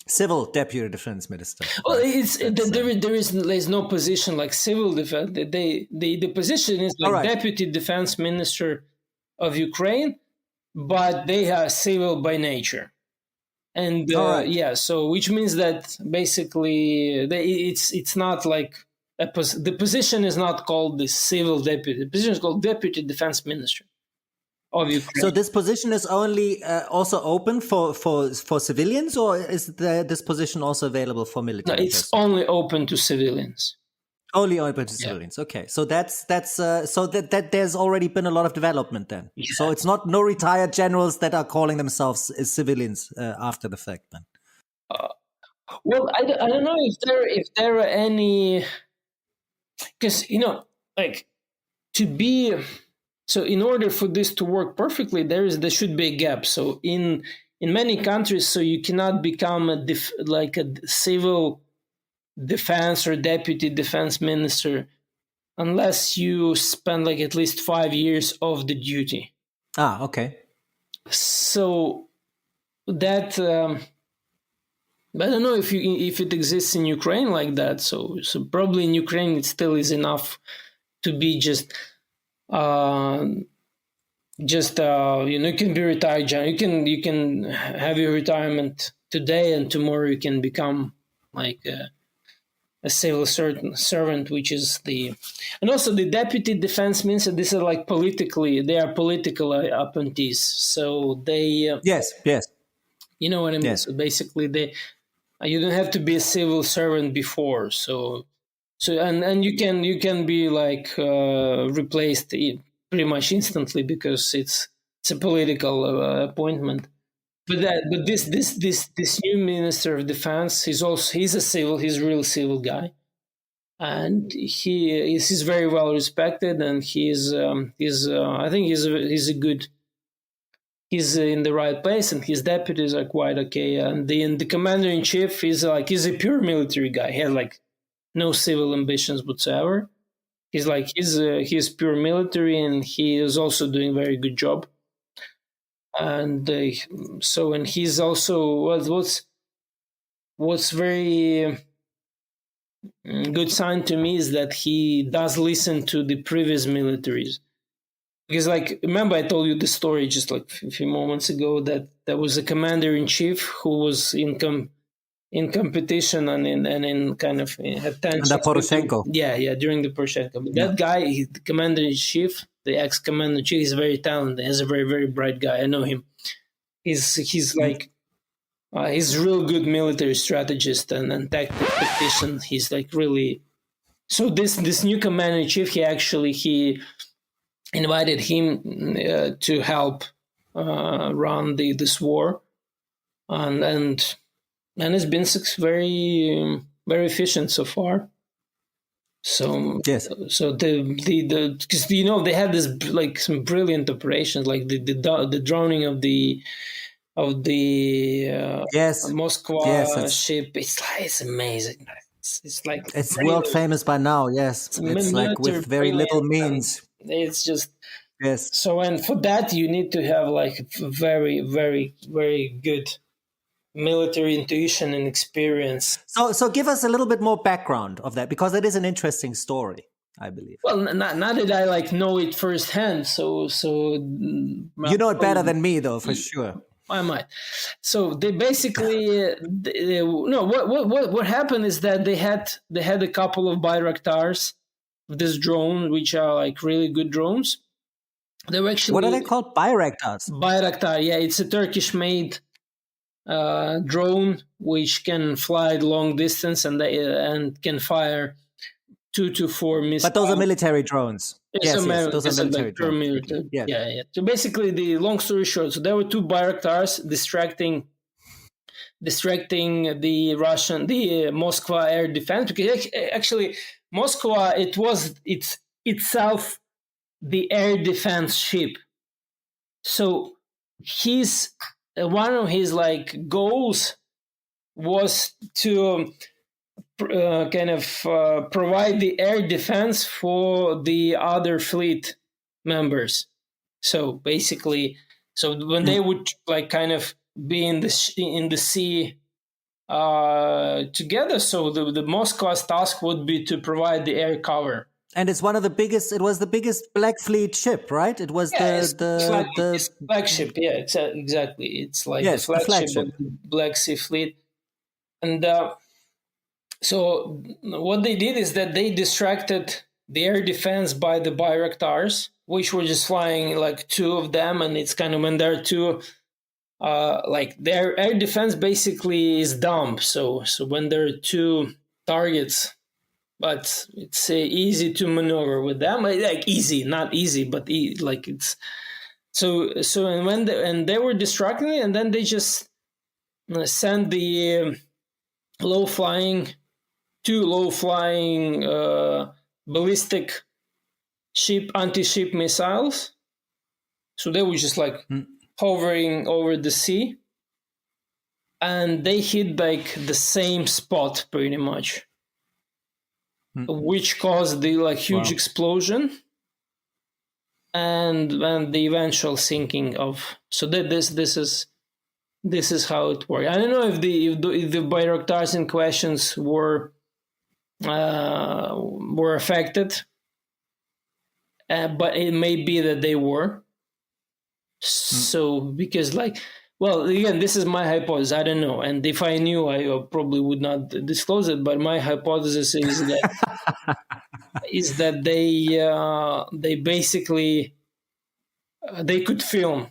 Civil deputy defense minister. Well, there's no position like civil defense. The position is like deputy defense minister of Ukraine, but they are civil by nature, and so which means that basically it's not like the position is not called the civil deputy. The position is called deputy defense minister of Ukraine. So this position is only also open for civilians, or is this position also available for military? No, it's only open to civilians. Only open to civilians. Okay, so that's so that there's already been a lot of development then. Yeah. So it's no retired generals that are calling themselves civilians after the fact then. Well, I don't know if there are any, because like to be so in order for this to work perfectly, there should be a gap. So in many countries, so you cannot become a civil defense or deputy defense minister unless you spend like at least 5 years of the duty. Okay. So that I don't know if it exists in Ukraine like that. So probably in Ukraine it still is enough to be just you can be retired. You can have your retirement today, and tomorrow you can become like a civil servant, which is and also the deputy defense minister. This is like they are political appointees. So they yes, you know what I mean. Yes. So basically, you don't have to be a civil servant before. So and you can be like replaced pretty much instantly because it's a political appointment. But this new minister of defense, he's a real civil guy, and he's very well respected, and I think he's in the right place, and his deputies are quite okay, and the commander in chief he's a pure military guy. He has like no civil ambitions whatsoever. He's pure military, and he is also doing a very good job. And and he's also what's very good sign to me is that he does listen to the previous militaries, because like remember I told you the story just like a few moments ago that there was a commander in chief who was in competition and in kind of had tensions. Under Poroshenko. During the Poroshenko. But that guy, the commander in chief, the ex-commander in chief, is very talented. He's a very, very bright guy. I know him. He's like he's real good military strategist and tactician. He's like really. So this new commander in chief, he invited him to help run this war, and it's been very, very efficient so far. So yes. So because they had this like some brilliant operations, like the drowning of the Moskva ship. It's amazing. It's like it's world famous by now. Yes, it's like with very little means. It's just yes. So and for that you need to have like very, very, very good military intuition and experience. So give us a little bit more background of that, because it is an interesting story, I believe. Well, not that I know it firsthand. So you know it better than me, though, for sure. I might. So they basically what happened is that they had a couple of Bayraktars, this drone, which are like really good drones. They were actually, what are they called? Bayraktars. Bayraktar, yeah, it's a Turkish-made drone which can fly long distance and can fire 2 to 4 missiles. But those are military drones. Yes, those are military drones. Yeah. So basically, the long story short, so there were 2 Bayraktars distracting the Moscow air defense, because actually Moscow, it's itself the air defense ship. So one of his like goals was to provide the air defense for the other fleet members. So basically, when they would like kind of be in the sea together, so the Moscow's task would be to provide the air cover. And it's one of the biggest. It was the biggest Black Fleet ship, right? It was the flagship. Yeah, exactly. It's like the flagship of the Black Sea Fleet. And so what they did is that they distracted the air defense by the Bayraktars, which were just flying like 2 of them, and it's kind of when there are 2. Like their air defense basically is dumb. So when there are 2 targets, but it's easy to maneuver with them. Like easy, not easy, but like it's so. And when they were distracting it, and then they just sent the 2 low flying ballistic anti-ship missiles. So they were just like hovering over the sea, and they hit like the same spot pretty much, which caused the like huge explosion and the eventual sinking of. So that this is how it worked. I don't know if the Bayraktars in questions were affected, but it may be that they were. So because like, well, again, this is my hypothesis. I don't know, and if I knew, I probably would not disclose it. But my hypothesis is that they basically they could film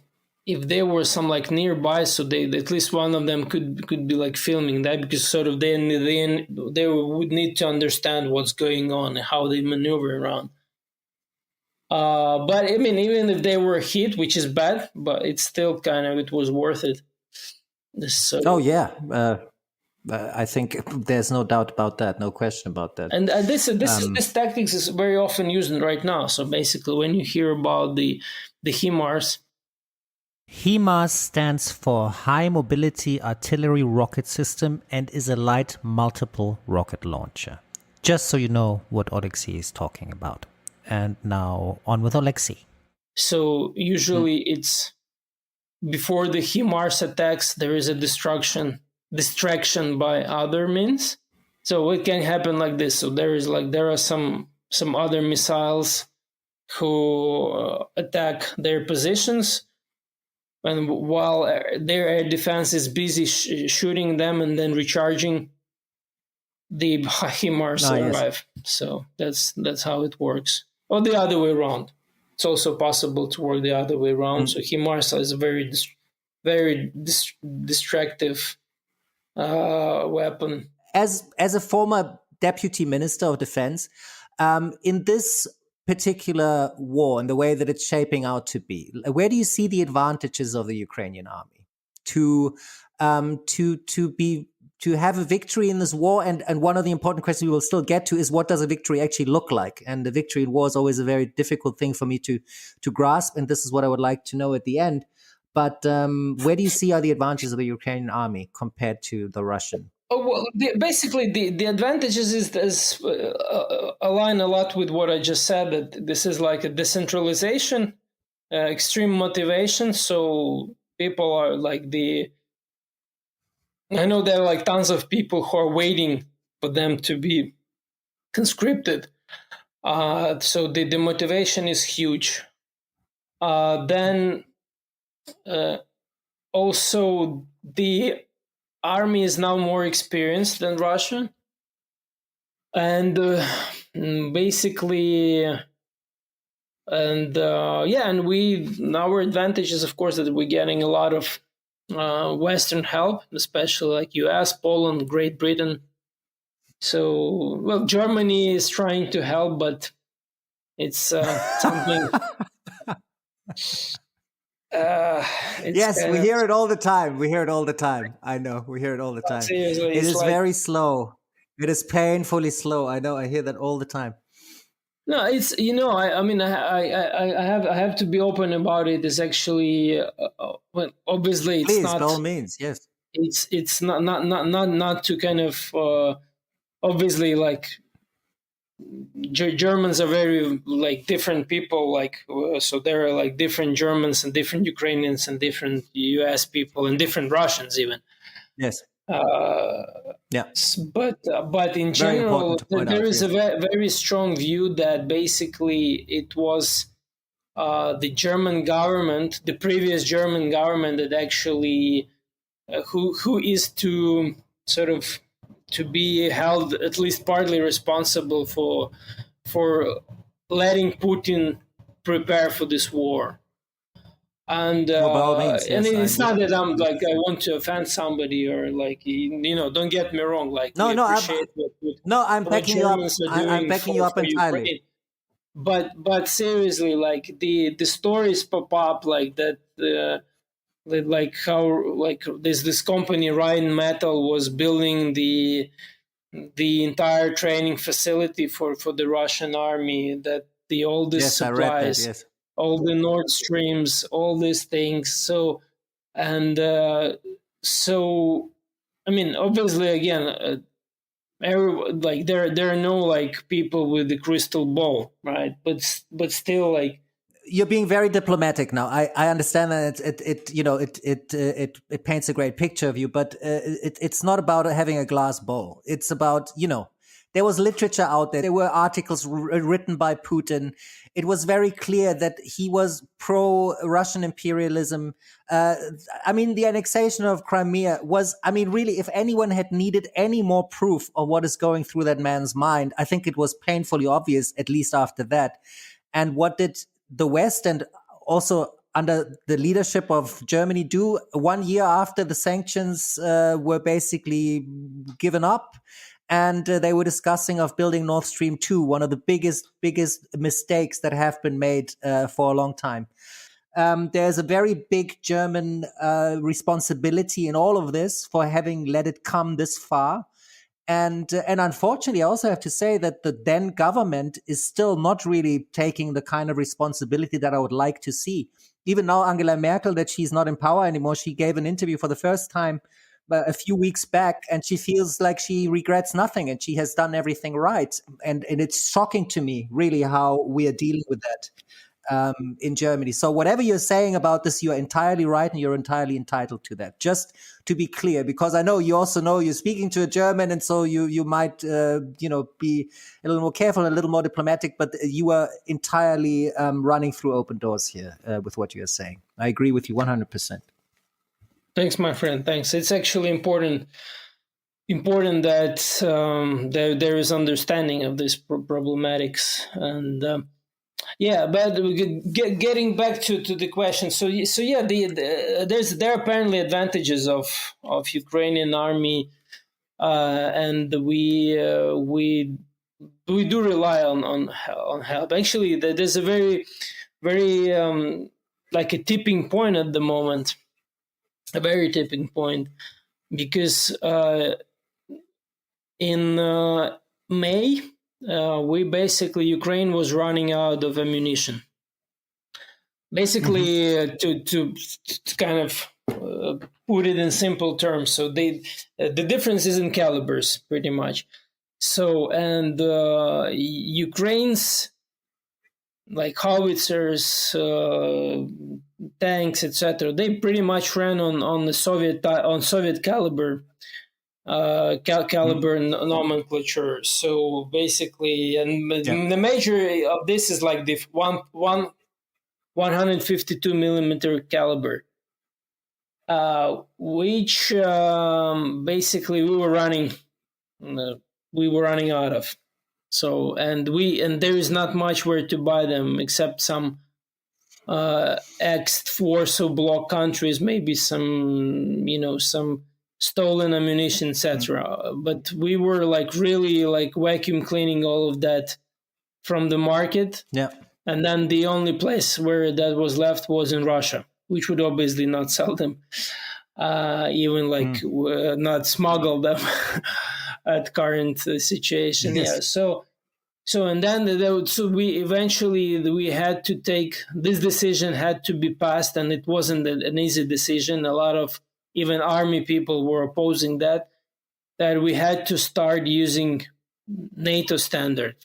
if there were some like nearby, so they at least one of them could be like filming that, because sort of then they would need to understand what's going on and how they maneuver around. But I mean, even if they were hit, which is bad, but it's still it was worth it. So, I think there's no doubt about that, no question about that. And this tactics is very often used right now. So basically, when you hear about the HIMARS. HIMARS stands for High Mobility Artillery Rocket System and is a light multiple rocket launcher. Just so you know what Oleksiy is talking about. And now on with Oleksiy. So usually it's before the HIMARS attacks, there is a distraction by other means. So it can happen like this. So there are some other missiles who attack their positions, and while their air defense is busy shooting them and then recharging, the HIMARS arrive. Yes. So that's how it works. Or the other way around. It's also possible to work the other way around. So HIMARS is a very destructive weapon. As a former deputy minister of defense, in this particular war and the way that it's shaping out to be, where do you see the advantages of the Ukrainian army to have a victory in this war? And one of the important questions we will still get to is, what does a victory actually look like? And the victory in war is always a very difficult thing for me to grasp. And this is what I would like to know at the end. But where do you see are the advantages of the Ukrainian army compared to the Russian? Oh, well, basically, the advantages is align a lot with what I just said, that this is like a decentralization, extreme motivation. So people are like I know there are like tons of people who are waiting for them to be conscripted. So the motivation is huge. Then also the army is now more experienced than Russia, and basically, and our advantage is, of course, that we're getting a lot of Western help, especially like US, Poland, Great Britain. So, well, Germany is trying to help, but it's something. Yes, we hear it all the time. We hear it all the time. I know. We hear it all the time. Seriously, it is very slow. It is painfully slow. I know. I hear that all the time. No, it's I mean I have to be open about it. It's actually well, obviously it's Please, not. by all means, yes. It's not to kind of obviously like Germans are very like different people, like so there are like different Germans and different Ukrainians and different US people and different Russians even. Yes. Yeah. But in general, there is a very strong view that basically it was the German government, the previous German government, that actually who is to sort of to be held at least partly responsible for letting Putin prepare for this war. And and it's not that I'm like I want to offend somebody or like don't get me wrong, like no, I'm backing you up. I'm backing you up entirely. Ukraine. But seriously, like the stories pop up like that, like how like this company Rhine Metal was building the entire training facility for the Russian army, that the oldest supplies. I read that, yes. All the Nord Streams, all these things. So, and so, I mean, obviously, again, like there are no like people with the crystal ball, right? But still, like you're being very diplomatic now. I understand that it paints a great picture of you, but it's not about having a glass bowl. It's about there was literature out there. There were articles written by Putin. It was very clear that he was pro-Russian imperialism. I mean, the annexation of Crimea was, I mean, really, if anyone had needed any more proof of what is going through that man's mind, I think it was painfully obvious, at least after that. And what did the West and also under the leadership of Germany do 1 year after the sanctions were basically given up? And they were discussing of building Nord Stream 2, one of the biggest mistakes that have been made for a long time. There's a very big German responsibility in all of this for having let it come this far. And unfortunately, I also have to say that the then government is still not really taking the kind of responsibility that I would like to see. Even now, Angela Merkel, that she's not in power anymore, she gave an interview for the first time a few weeks back, and she feels like she regrets nothing and she has done everything right. And it's shocking to me, really, how we are dealing with that in Germany. So whatever you're saying about this, you're entirely right and you're entirely entitled to that. Just to be clear, because I know you also know you're speaking to a German, and so you might be a little more careful and a little more diplomatic, but you are entirely running through open doors here with what you're saying. I agree with you 100%. Thanks, my friend. Thanks. It's actually important that there is understanding of these problematics. And but getting back to the question. So yeah, there are apparently advantages of Ukrainian army, and we do rely on help. Actually, there's a very like a tipping point at the moment. A very tipping point, because in May, Ukraine was running out of ammunition. Basically, to kind of put it in simple terms, so the difference is in calibers, pretty much. So, and Ukraine's like howitzers, tanks, etc. They pretty much ran on the Soviet caliber nomenclature. So basically, and the major of this is like the 152 millimeter caliber. which basically we were running out of. So and there is not much where to buy them except some ex-Warsaw Bloc countries, maybe some stolen ammunition, etc. But we were like really like vacuum cleaning all of that from the market. Yeah. And then the only place where that was left was in Russia, which would obviously not sell them, even like not smuggle them at current situation. Yes. Yeah. So and then we had to take this decision, had to be passed, and it wasn't an easy decision. A lot of even army people were opposing that we had to start using NATO standard,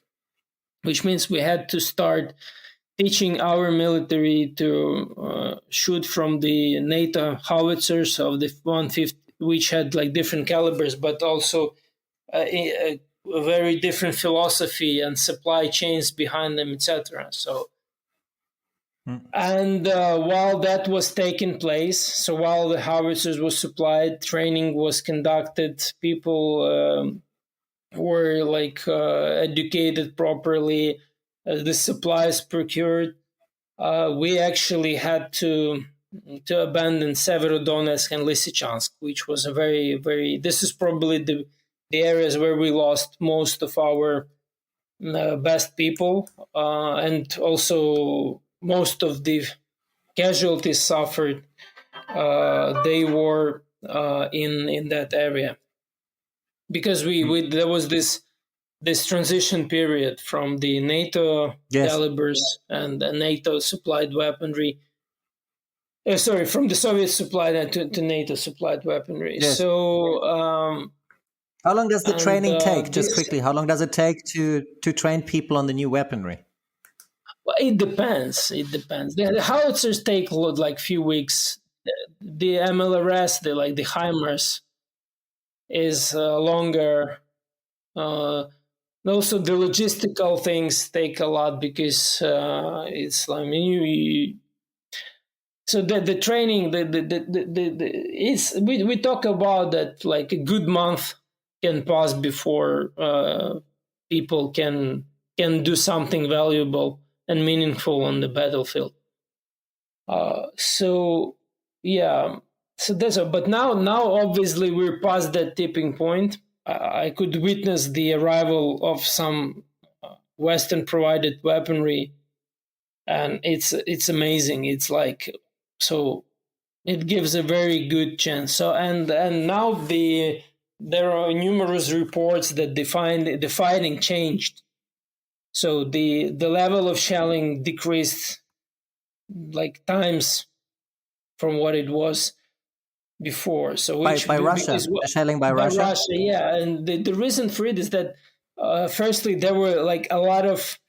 which means we had to start teaching our military to shoot from the NATO howitzers of the 150, which had like different calibers, but also a very different philosophy and supply chains behind them, etc. So, and while that was taking place, so while the howitzers was supplied, training was conducted, people were like educated properly, the supplies procured, we actually had to abandon Severodonetsk and Lysychansk, which was a very, very, this is probably the areas where we lost most of our best people, and also most of the casualties suffered. They were in that area because there was this transition period from the NATO calibers and the NATO supplied weaponry. From the Soviet supplied to NATO supplied weaponry. Yes. So. How long does the training take? Just quickly, how long does it take to train people on the new weaponry? Well, it depends. The howitzers take like few weeks. The MLRS, the HIMARS, is longer. Also, the logistical things take a lot because it's like so the training, we talk about that like a good month can pass before people can do something valuable and meaningful on the battlefield. So that's but now obviously we're past that tipping point. I could witness the arrival of some Western provided weaponry, and it's amazing. It's like, so it gives a very good chance. So and now there are numerous reports that the fighting changed. So the level of shelling decreased like times from what it was before. So by Russia, shelling by Russia, yeah. And the reason for it is that firstly there were like a lot of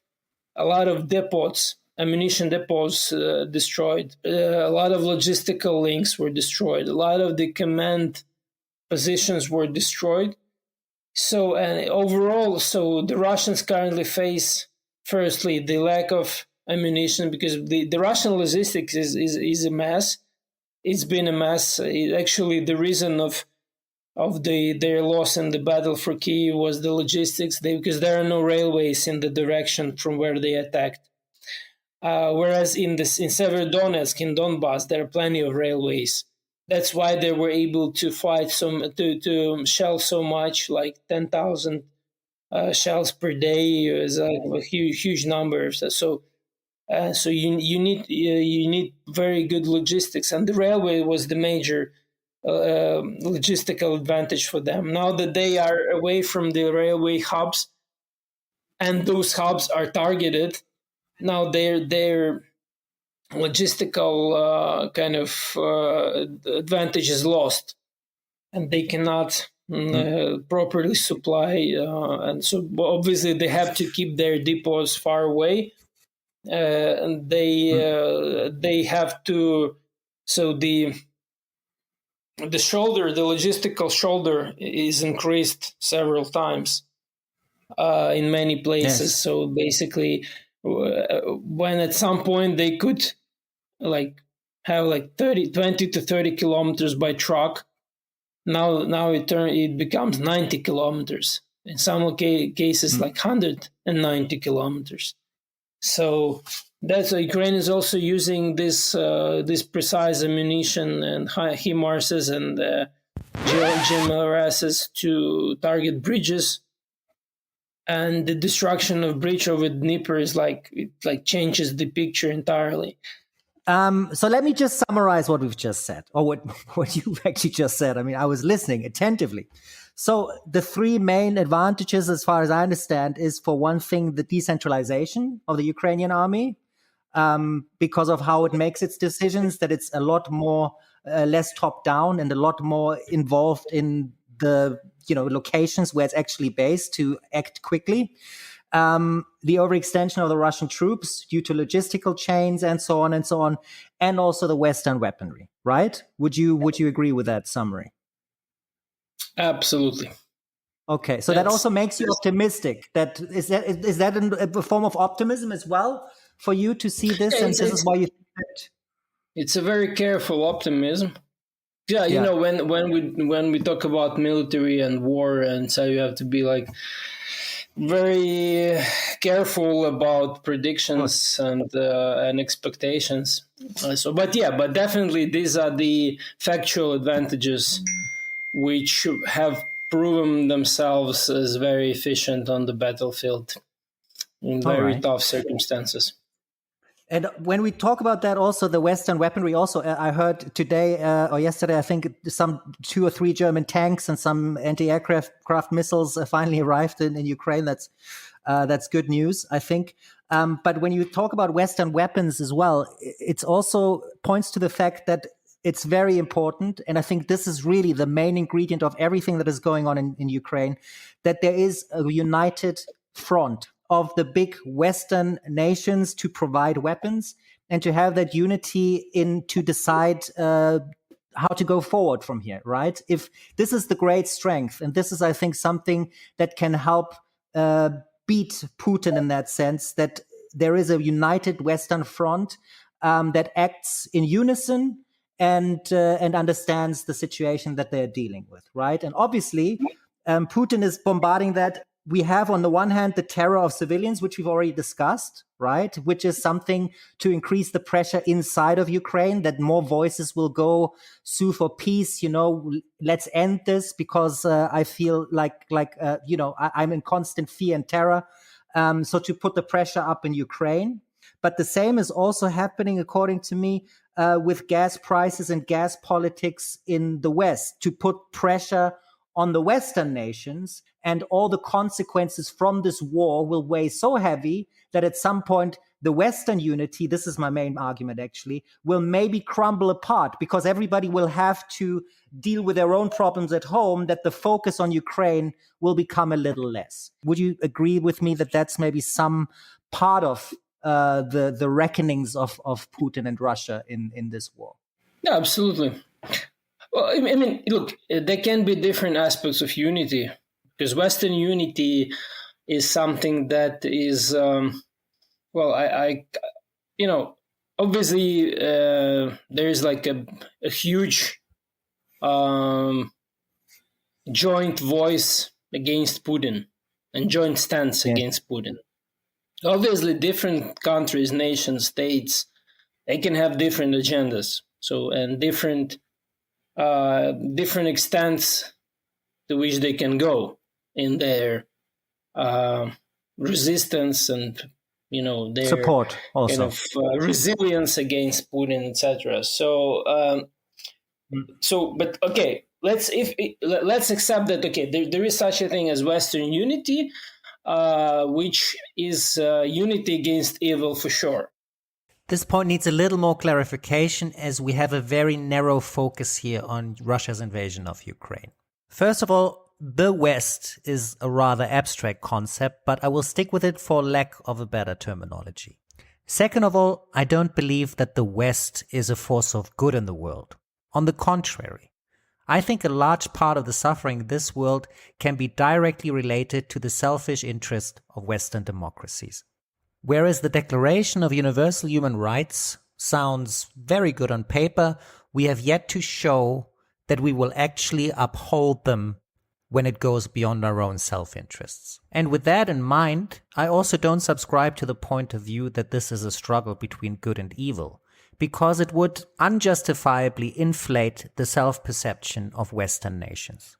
depots, ammunition depots destroyed. A lot of logistical links were destroyed. A lot of the command positions were destroyed. So and overall, so the Russians currently face firstly the lack of ammunition because the Russian logistics is a mess. It's been a mess. Actually, the reason of their loss in the battle for Kiev was the logistics, because there are no railways in the direction from where they attacked. Whereas in Severodonetsk, in Donbass, there are plenty of railways. That's why they were able to fight to shell so much, like 10,000 shells per day is a huge number. So you need very good logistics, and the railway was the major logistical advantage for them. Now that they are away from the railway hubs, and those hubs are targeted, now their logistical kind of advantage is lost, and they cannot properly supply, and so obviously they have to keep their depots far away, and they have to. So the logistical shoulder is increased several times in many places. Yes. So basically, when at some point they could like have like 20 to 30 kilometers by truck. Now it becomes 90 kilometers. In some cases, like 190 kilometers. So that's why Ukraine is also using this precise ammunition and HIMARSs and GMLRSs to target bridges. And the destruction of bridge over Dnieper is it changes the picture entirely. So let me just summarize what we've just said, or what you've actually just said. I mean, I was listening attentively. So the three main advantages, as far as I understand, is, for one thing, the decentralization of the Ukrainian army, because of how it makes its decisions, that it's a lot more less top down and a lot more involved in the locations where it's actually based to act quickly. The overextension of the Russian troops due to logistical chains and so on, and also the Western weaponry, right? Would you agree with that summary? Absolutely. Okay, so that also makes you optimistic. Is that a form of optimism as well for you to see this, and this is why you think that? It's a very careful optimism. Yeah, when we talk about military and war, and so you have to be very careful about predictions and expectations. But definitely these are the factual advantages which have proven themselves as very efficient on the battlefield in very tough circumstances. And when we talk about that, also the Western weaponry, also I heard today or yesterday, I think some 2 or 3 German tanks and some anti-aircraft missiles finally arrived in Ukraine. That's good news, I think. But when you talk about Western weapons as well, it also points to the fact that it's very important, and I think this is really the main ingredient of everything that is going on in Ukraine, that there is a united front of the big Western nations to provide weapons and to have that unity to decide how to go forward from here, right? If this is the great strength, and this is, I think, something that can help beat Putin in that sense, that there is a united Western front that acts in unison and understands the situation that they're dealing with, right? And obviously, Putin is bombarding that. We have, on the one hand, the terror of civilians, which we've already discussed, right? Which is something to increase the pressure inside of Ukraine, that more voices will go, sue for peace, let's end this, because I feel I'm in constant fear and terror. So to put the pressure up in Ukraine. But the same is also happening, according to me, with gas prices and gas politics in the West, to put pressure on the Western nations, and all the consequences from this war will weigh so heavy that at some point the Western unity, this is my main argument actually, will maybe crumble apart, because everybody will have to deal with their own problems at home, that the focus on Ukraine will become a little less. Would you agree with me that that's maybe some part of the reckonings of Putin and Russia in this war? Yeah, absolutely. Well, I mean, look, there can be different aspects of unity, because Western unity is something that is, obviously there is a huge joint voice against Putin and joint stance against Putin. Obviously, different countries, nations, states, they can have different agendas. So, and different extents to which they can go in their resistance and their support also resilience against Putin, etc. But okay, let's accept that there is such a thing as Western unity, which is unity against evil for sure. This point needs a little more clarification, as we have a very narrow focus here on Russia's invasion of Ukraine. First of all, the West is a rather abstract concept, but I will stick with it for lack of a better terminology. Second of all, I don't believe that the West is a force of good in the world. On the contrary, I think a large part of the suffering in this world can be directly related to the selfish interest of Western democracies. Whereas the Declaration of Universal Human Rights, sounds very good on paper, we have yet to show that we will actually uphold them when it goes beyond our own self-interests. And with that in mind, I also don't subscribe to the point of view that this is a struggle between good and evil, because it would unjustifiably inflate the self-perception of Western nations.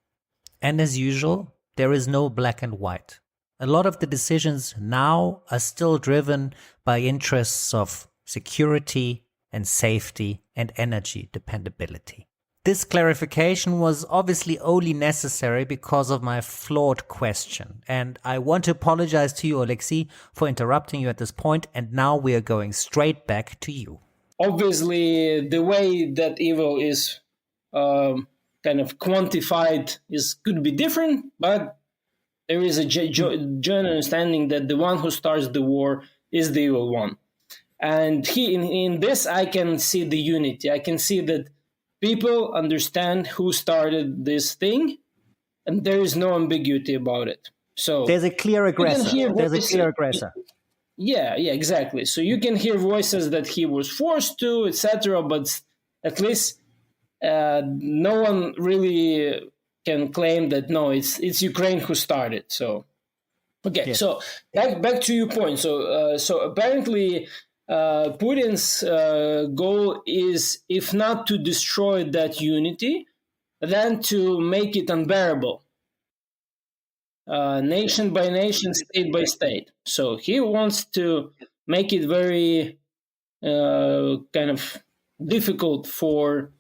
And as usual, there is no black and white. A lot of the decisions now are still driven by interests of security and safety and energy dependability. This clarification was obviously only necessary because of my flawed question. And I want to apologize to you, Oleksiy, for interrupting you at this point. And now we are going straight back to you. Obviously, the way that evil is kind of quantified could be different, but there is a joint understanding that the one who starts the war is the evil one. And in this, I can see the unity. I can see that people understand who started this thing, and there is no ambiguity about it. So there's a clear aggressor. Yeah, exactly. So you can hear voices that he was forced to, etc., but at least no one really can claim that, no, it's Ukraine who started. So, okay, yes. So back to your point. So apparently Putin's goal is, if not to destroy that unity, then to make it unbearable. Nation by nation, state by state. So he wants to make it very kind of difficult for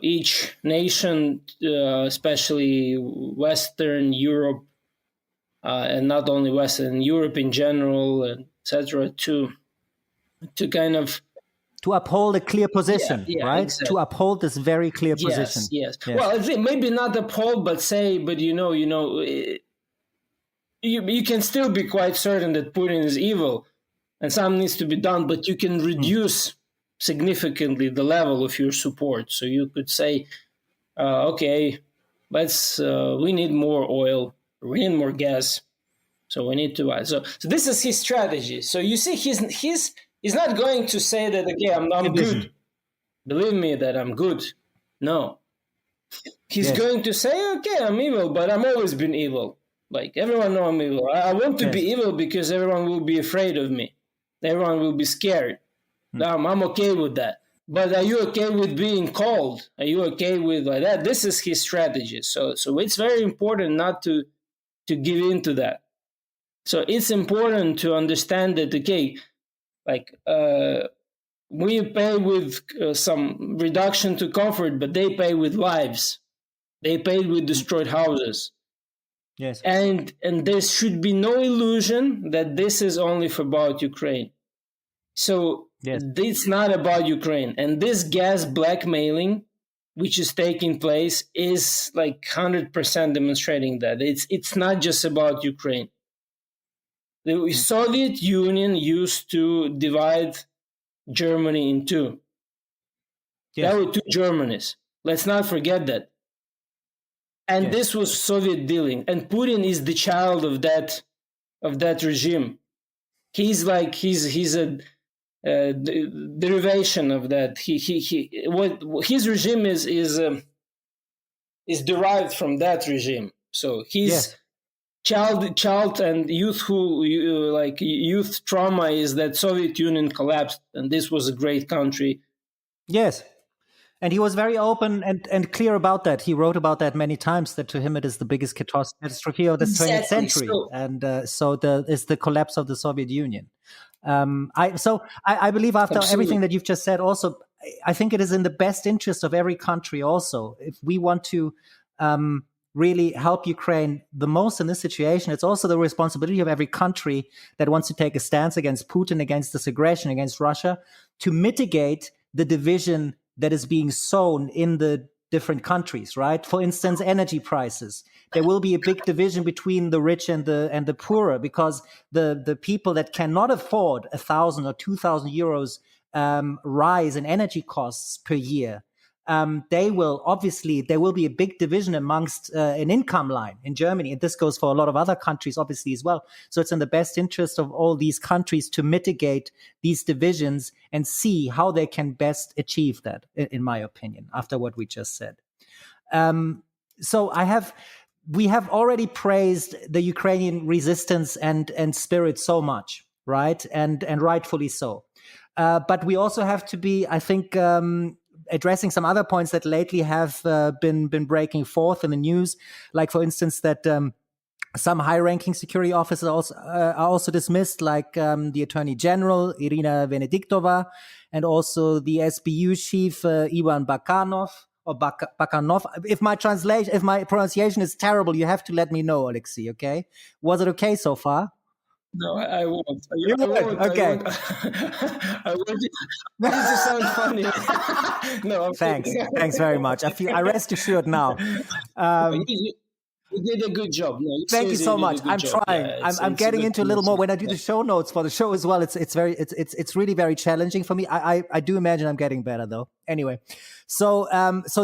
each nation, especially Western Europe, and not only Western Europe in general, etc., to kind of to uphold a clear position, right? Exactly. To uphold this very clear position. Yes. Well, I think maybe not uphold, but you can still be quite certain that Putin is evil, and something needs to be done. But you can reduce significantly the level of your support. So you could say, okay, we need more oil, we need more gas, so we need to buy. So this is his strategy. So you see, he's not going to say that, okay, I'm good. Believe me that I'm good. No. He's going to say, okay, I'm evil, but I've always been evil. Like, everyone knows I'm evil. I want to be evil because everyone will be afraid of me. Everyone will be scared. I'm okay with that. But are you okay with being cold? Are you okay with like that? This is his strategy. So it's very important not to give in to that. So it's important to understand that, okay, like we pay with some reduction to comfort, but they pay with lives. They paid with destroyed houses. Yes. And there should be no illusion that this is only about Ukraine. So it's not about Ukraine. And this gas blackmailing, which is taking place, is like 100% demonstrating that. It's not just about Ukraine. The Soviet Union used to divide Germany in two. Yes. There were two Germanys. Let's not forget that. And this was Soviet dealing. And Putin is the child of that regime. He's a derivation of that. His regime is derived from that regime. So he's child and youth trauma is that Soviet Union collapsed and this was a great country. Yes. And he was very open and clear about that. He wrote about that many times, that to him it is the biggest catastrophe of the 20th century. So it's the collapse of the Soviet Union. I believe after everything that you've just said, also, I think it is in the best interest of every country also. If we want to really help Ukraine the most in this situation, it's also the responsibility of every country that wants to take a stance against Putin, against this aggression, against Russia, to mitigate the division that is being sown in the different countries, right? For instance, energy prices. There will be a big division between the rich and the poorer, because the people that cannot afford 1,000 or 2,000 euros rise in energy costs per year there will be a big division amongst an income line in Germany. And this goes for a lot of other countries, obviously, as well. So it's in the best interest of all these countries to mitigate these divisions and see how they can best achieve that, in my opinion, after what we just said. So we have already praised the Ukrainian resistance and spirit so much, right? And rightfully so. But we also have to be, I think, addressing some other points that lately have been breaking forth in the news, like, for instance, that some high-ranking security officers are also dismissed, like the Attorney General Irina Venediktova, and also the SBU chief Ivan Bakanov. Or Bakanov. If my pronunciation is terrible, you have to let me know, Oleksiy. Okay, was it okay so far? No, I won't. You won't. Okay. I want it to sound funny. No, Thanks very much. I rest assured now. You did a good job. No, thank you so much. I'm trying. Yeah, I'm getting into a little more when I do the show notes for the show as well. It's really very challenging for me. I do imagine I'm getting better though. Anyway, so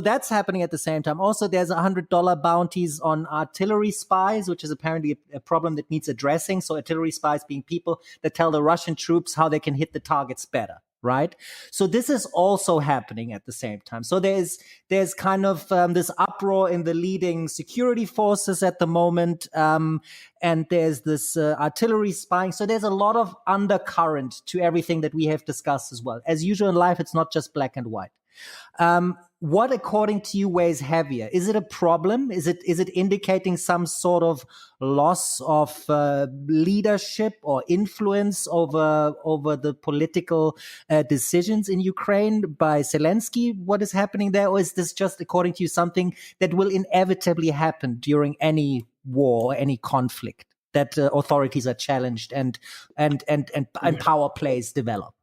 that's happening at the same time. Also, there's $100 bounties on artillery spies, which is apparently a problem that needs addressing. So artillery spies being people that tell the Russian troops how they can hit the targets better. Right. So this is also happening at the same time. So there's kind of this uproar in the leading security forces at the moment. And there's this artillery spying. So there's a lot of undercurrent to everything that we have discussed as well. As usual in life, it's not just black and white. What, according to you, weighs heavier? Is it a problem? Is it indicating some sort of loss of leadership or influence over the political decisions in Ukraine by Zelensky? What is happening there? Or is this just, according to you, something that will inevitably happen during any war or any conflict, that authorities are challenged and power plays develop?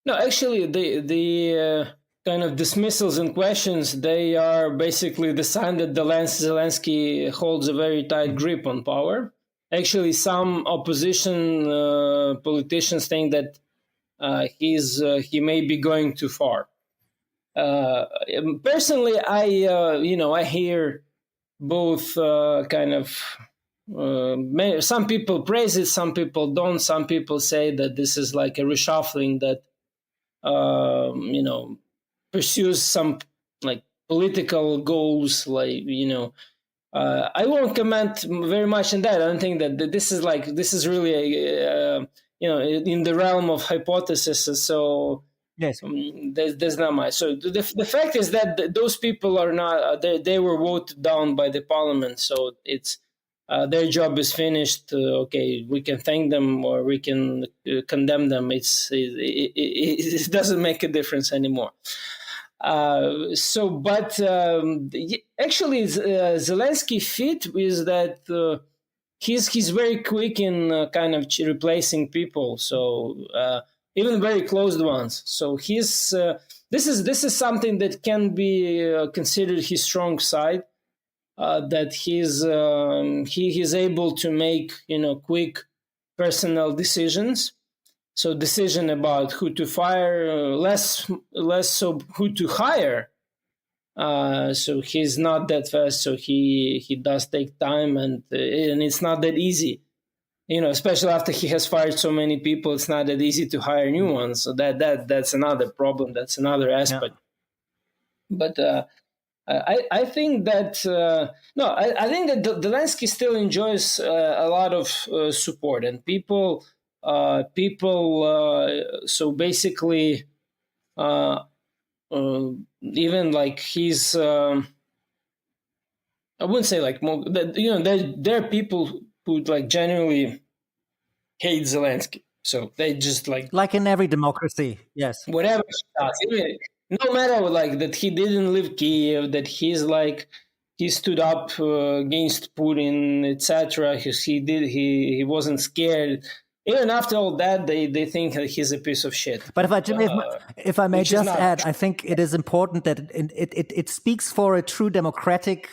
No, actually, the kind of dismissals and questions, they are basically the sign that Zelensky holds a very tight grip on power. Actually, some opposition politicians think that he may be going too far. Personally, I hear both kind of. Some people praise it, some people don't. Some people say that this is like a reshuffling that pursues some like political goals, like I won't comment very much on that. I don't think that this is really in the realm of hypothesis. So yes, there's not much. So the fact is that those people are not. They were voted down by the parliament. So it's their job is finished. Okay, we can thank them or we can condemn them. It doesn't make a difference anymore. Actually, Zelensky fit is that he's very quick in kind of replacing people. So even very close ones. So this is something that can be considered his strong side. That he is able to make quick personal decisions. So decision about who to fire, less so who to hire. So he's not that fast. So he does take time, and it's not that easy. Especially after he has fired so many people, it's not that easy to hire new ones. So that's another problem. That's another aspect. Yeah. But I think that I think that Zelensky still enjoys a lot of support, and people. So basically, even like he's, I wouldn't say like more. There are people who like genuinely hate Zelensky. So they just like in every democracy, yes. Whatever he does, no matter like that he didn't leave Kiev, that he stood up against Putin, etc. He wasn't scared. even after all that, they think that he's a piece of shit. But if I may just add, I think it is important that it speaks for a true democratic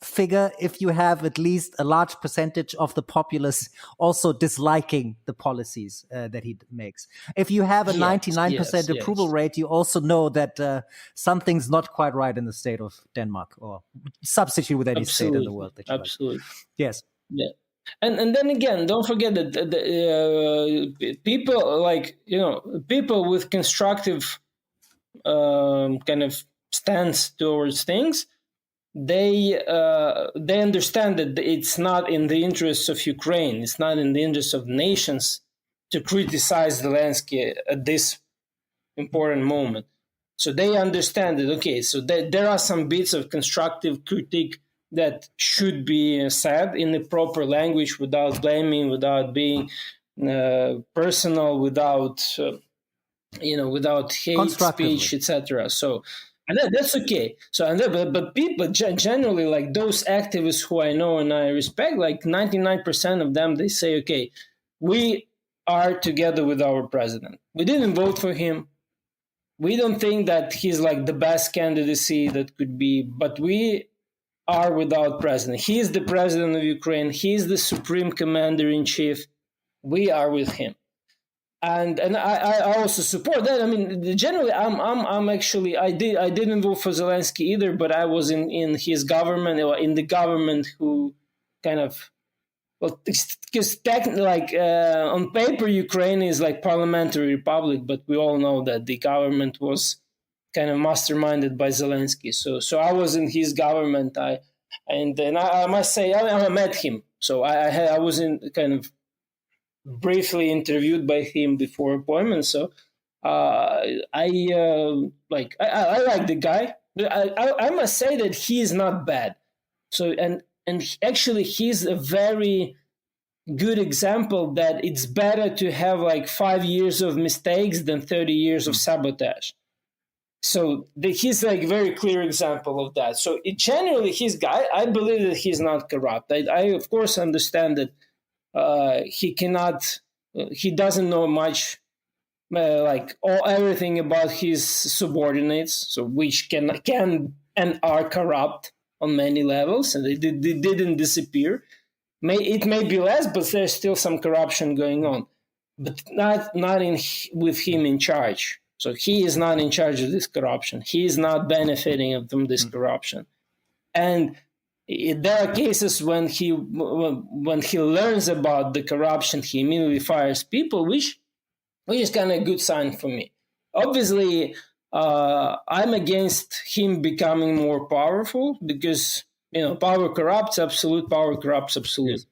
figure if you have at least a large percentage of the populace also disliking the policies that he makes. If you have a 99% approval rate, you also know that something's not quite right in the state of Denmark, or substitute with any state in the world that you like. Yes. Yeah. And then again, don't forget that people with constructive kind of stance towards things, they understand that it's not in the interests of Ukraine, it's not in the interests of nations to criticize Zelensky at this important moment. So they understand that, okay, so there are some bits of constructive critique that should be said in the proper language, without blaming, without being personal, without hate speech, etc. So, and that's okay. So, but people generally, like those activists who I know and I respect, like 99% of them, they say, okay, we are together with our president. We didn't vote for him. We don't think that he's like the best candidacy that could be, but we are without president. He is the president of Ukraine. He is the supreme commander-in-chief. We are with him, and I also support that. I mean, generally, I'm actually I didn't vote for Zelensky either, but I was in his government, or in the government who kind of, well, because on paper Ukraine is like parliamentary republic, but we all know that the government was kind of masterminded by Zelensky. So I was in his government. I must say I met him. So I was kind of briefly interviewed by him before appointment. So I like the guy. I must say that he is not bad. So and actually he's a very good example that it's better to have like 5 years of mistakes than 30 years of sabotage. So he's like a very clear example of that. So generally, his guy, I believe that he's not corrupt. I of course understand that he doesn't know much, everything about his subordinates, so which can and are corrupt on many levels, and they didn't disappear. It may be less, but there's still some corruption going on, but not with him in charge. So he is not in charge of this corruption. He is not benefiting from this corruption. And there are cases when he learns about the corruption, he immediately fires people, which is kind of a good sign for me. Obviously, I'm against him becoming more powerful because, power corrupts, absolute power corrupts absolute.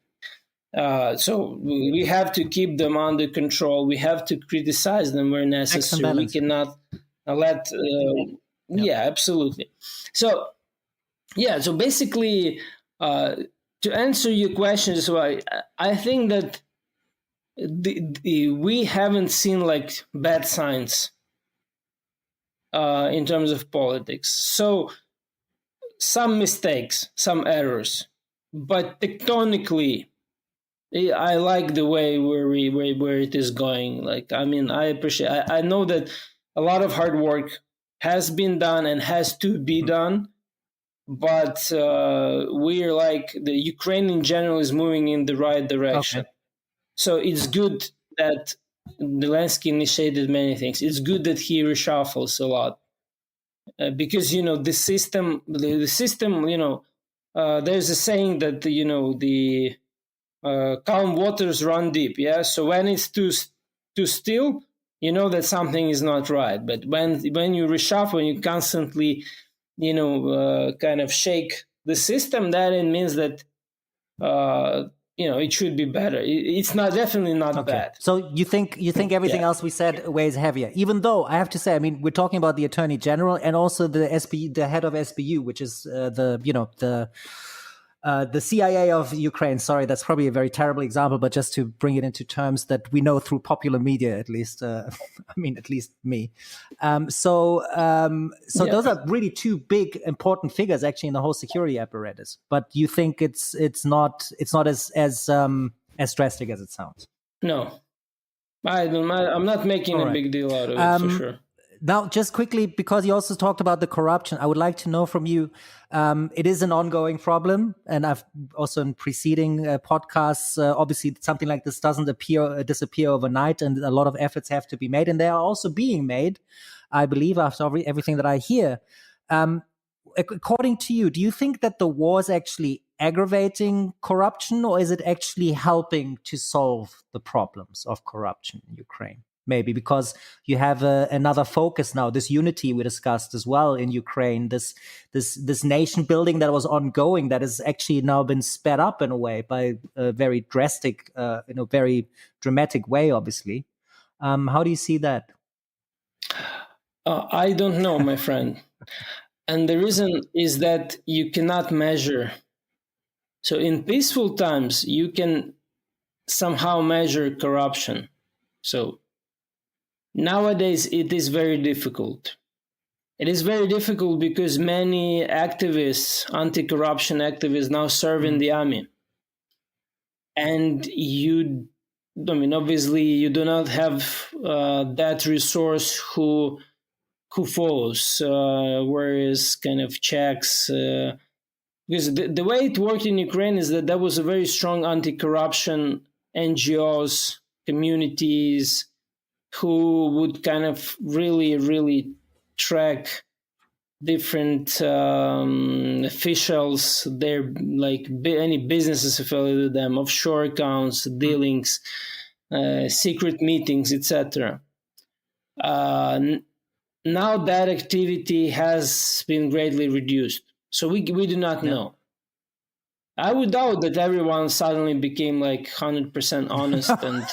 So we have to keep them under control. We have to criticize them where necessary. We cannot let. Absolutely. So basically, to answer your question, I think that we haven't seen like bad signs in terms of politics. So some mistakes, some errors, but tectonically, I like the way where it is going. Like, I mean, I appreciate. I know that a lot of hard work has been done and has to be done, but we're like the Ukraine in general is moving in the right direction. Okay. So it's good that Zelensky initiated many things. It's good that he reshuffles a lot because the system. There's a saying that the calm waters run deep. Yeah. So when it's too still, that something is not right. But when you reshuffle, when you constantly, kind of shake the system, that it means that, it should be better. It's definitely not bad. So you think everything else we said weighs heavier, even though I have to say, I mean, we're talking about the Attorney General and also the head of SBU, which is the CIA of Ukraine. Sorry, that's probably a very terrible example, but just to bring it into terms that we know through popular media, at least. I mean, at least me. So those are really two big important figures actually in the whole security apparatus. But you think it's not as drastic as it sounds? No, I'm not making a big deal out of it for sure. Now, just quickly, because you also talked about the corruption, I would like to know from you, it is an ongoing problem. And I've also in preceding podcasts, obviously something like this doesn't disappear overnight, and a lot of efforts have to be made. And they are also being made, I believe, after everything that I hear. According to you, do you think that the war is actually aggravating corruption, or is it actually helping to solve the problems of corruption in Ukraine? Maybe because you have another focus now, this unity we discussed as well in Ukraine, this nation building that was ongoing, that has actually now been sped up in a way by a very drastic, very dramatic way, obviously. How do you see that? I don't know, my friend. And the reason is that you cannot measure. So in peaceful times, you can somehow measure corruption. So nowadays, it is very difficult. It is very difficult because many activists, anti-corruption activists, now serve in the army. And obviously, you do not have that resource who follows, whereas kind of checks. Because the way it worked in Ukraine is that there was a very strong anti-corruption NGOs, communities, who would kind of really, really track different officials, their any businesses affiliated with them, offshore accounts, dealings, secret meetings, etc. Now that activity has been greatly reduced, so we do not know. I would doubt that everyone suddenly became 100% honest, and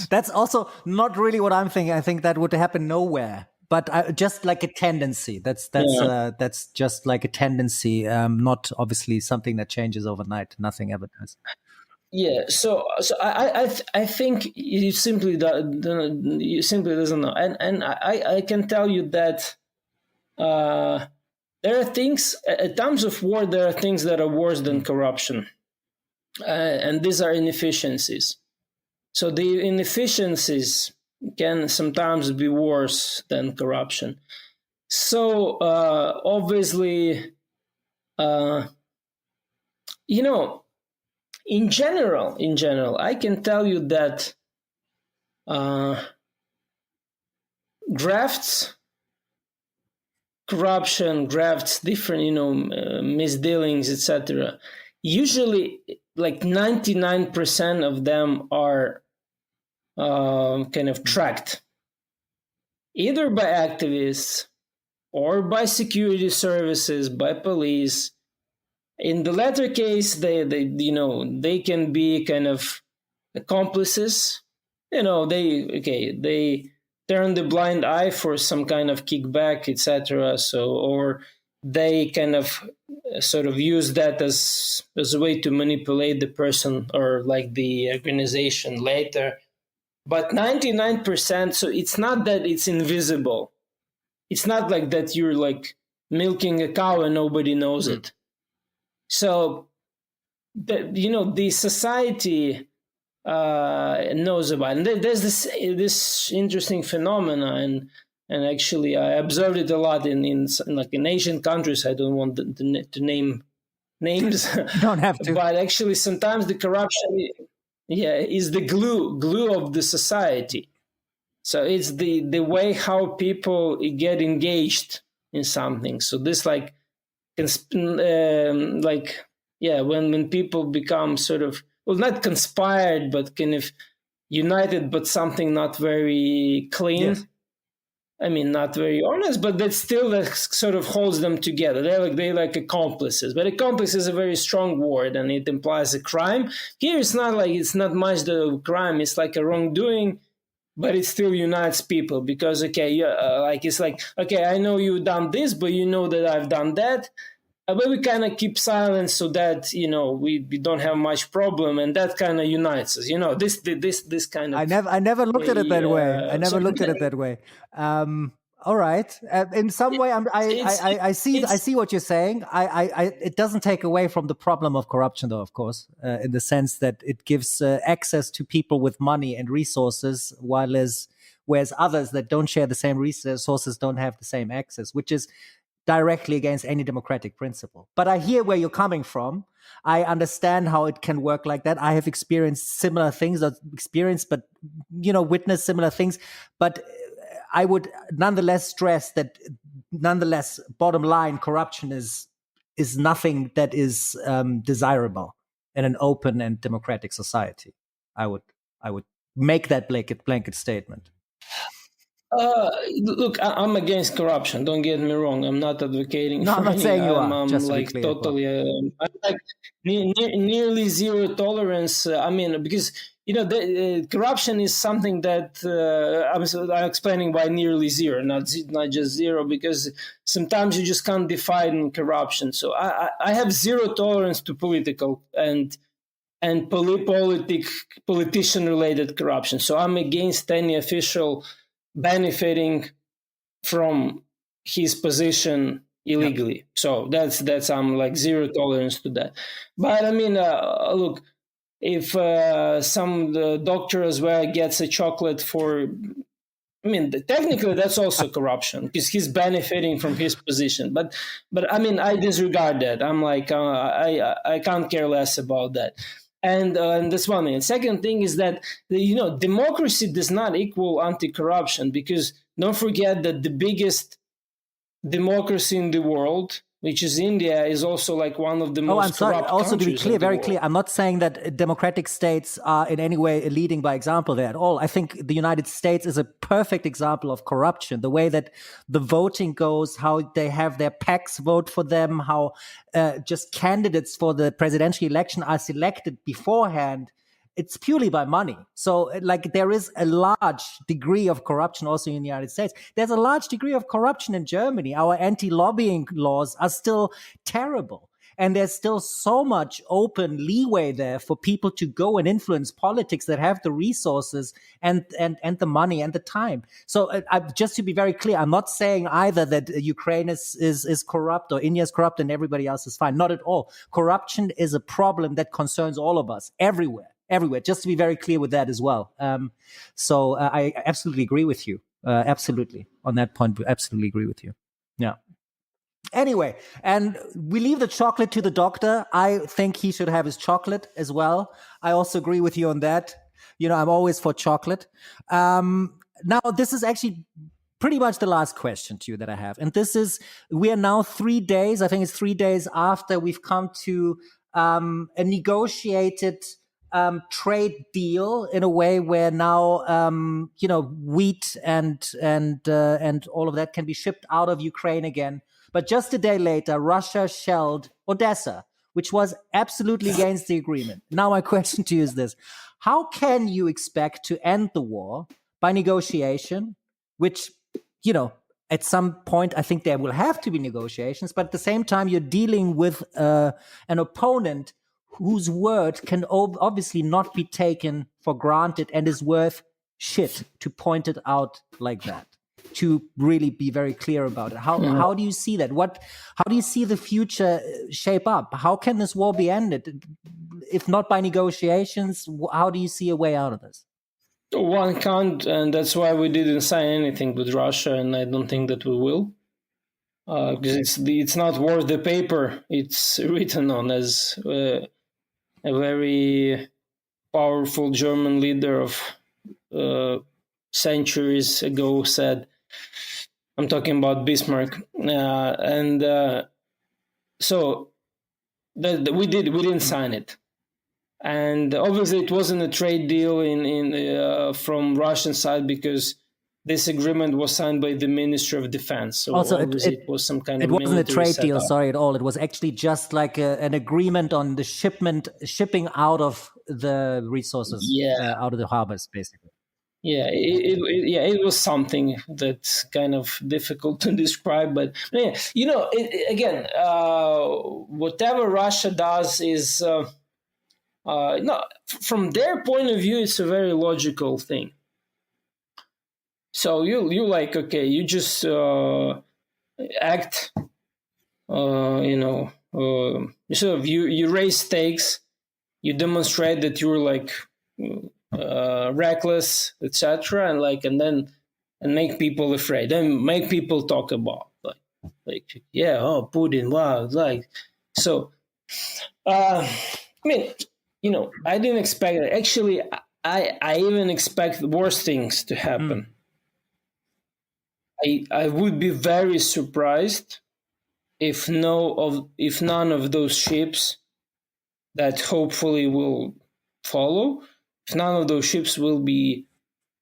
that's also not really what I'm thinking. I think that would happen nowhere, but just like a tendency. That's just like a tendency, not obviously something that changes overnight. Nothing ever does. Yeah, so I think you simply doesn't know, and I can tell you that there are things at times of war. There are things that are worse than corruption, and these are inefficiencies. So the inefficiencies can sometimes be worse than corruption. So obviously, In general, I can tell you that grafts, corruption, different, misdealings, etc. Usually, 99% of them are kind of tracked, either by activists or by security services, by police. In the latter case, they can be kind of accomplices. They turn the blind eye for some kind of kickback, etc. Or they kind of sort of use that as a way to manipulate the person or the organization later. But 99%, so it's not that it's invisible. It's not like that you're milking a cow and nobody knows it. So, the society knows about it. And there's this interesting phenomena, and actually I observed it a lot in Asian countries. I don't want to name names. You don't have to. But actually, sometimes the corruption, is the glue of the society. So it's the way how people get engaged in something. So this when people become sort of, not conspired, but kind of united, but something not very clean. Yes. I mean, not very honest, but that still sort of holds them together. They're like accomplices, but accomplice is a very strong word, and it implies a crime. Here, it's not much the crime. It's like a wrongdoing, but it still unites people because I know you've done this, but you know that I've done that. But we kind of keep silent so that we don't have much problem, and that kind of unites us. This kind of. I never looked at it that way. I never looked at it that way. All right. In some way, I see what you're saying. It doesn't take away from the problem of corruption, though, of course, in the sense that it gives access to people with money and resources, whereas others that don't share the same resources don't have the same access, which is directly against any democratic principle. But I hear where you're coming from. I understand how it can work like that. I have experienced similar things, but witnessed similar things. But I would nonetheless stress that, bottom line, corruption is nothing that is desirable in an open and democratic society. I would make that blanket statement. Look, I'm against corruption. Don't get me wrong. I'm not advocating. No, for I'm not saying you are. I'm just like to be clear, totally. I'm like nearly zero tolerance. Because corruption is something that I'm explaining why nearly zero, not just zero. Because sometimes you just can't define corruption. So I have zero tolerance to political and politician related corruption. So I'm against any official benefiting from his position illegally. Yep. So that's I'm like zero tolerance to that. But look, if some doctor as well gets a chocolate for, technically that's also corruption because he's benefiting from his position. But I disregard that. I'm like I can't care less about that. And that's one thing. And second thing is that democracy does not equal anti-corruption, because don't forget that the biggest democracy in the world, which is India, is also like one of the most corrupt countries. Also, to be clear, very clear, I'm not saying that democratic states are in any way leading by example there at all. I think the United States is a perfect example of corruption. The way that the voting goes, how they have their PACs vote for them, how just candidates for the presidential election are selected beforehand. It's purely by money. So there is a large degree of corruption also in the United States. There's a large degree of corruption in Germany. Our anti-lobbying laws are still terrible. And there's still so much open leeway there for people to go and influence politics that have the resources and the money and the time. So just to be very clear, I'm not saying either that Ukraine is corrupt or India is corrupt and everybody else is fine. Not at all. Corruption is a problem that concerns all of us everywhere, just to be very clear with that as well. So I absolutely agree with you. Absolutely. On that point, we absolutely agree with you. Yeah. Anyway, and we leave the chocolate to the doctor. I think he should have his chocolate as well. I also agree with you on that. I'm always for chocolate. Now, this is actually pretty much the last question to you that I have. And this is, we are now 3 days, I think it's 3 days after we've come to a negotiated trade deal in a way where now, wheat and all of that can be shipped out of Ukraine again. But just a day later, Russia shelled Odessa, which was absolutely against the agreement. Now, my question to you is this. How can you expect to end the war by negotiation, which, at some point, I think there will have to be negotiations, but at the same time, you're dealing with an opponent whose word can obviously not be taken for granted and is worth shit, to point it out like that, to really be very clear about it. How do you see that? How do you see the future shape up? How can this war be ended? If not by negotiations, how do you see a way out of this? One can't, and that's why we didn't sign anything with Russia, and I don't think that we will. Because it's not worth the paper it's written on, as a very powerful German leader of centuries ago said. I'm talking about Bismarck, so we didn't sign it, and obviously it wasn't a trade deal in from Russian side, because this agreement was signed by the Ministry of Defence. So also, it was some kind of. It wasn't a trade deal, setup. sorry, at all. It was actually just like an agreement on the shipping out of the resources, out of the harbors, basically. Yeah, it was something that's kind of difficult to describe, but again, whatever Russia does is, from their point of view, it's a very logical thing. So you like, okay, you just act, sort of you raise stakes, you demonstrate that you're like reckless, etc., and make people afraid, and make people talk about yeah, oh, Putin, wow, like so. I mean, I didn't expect it. Actually, I even expect worse things to happen. I would be very surprised if none of those ships that hopefully will follow, if none of those ships will be,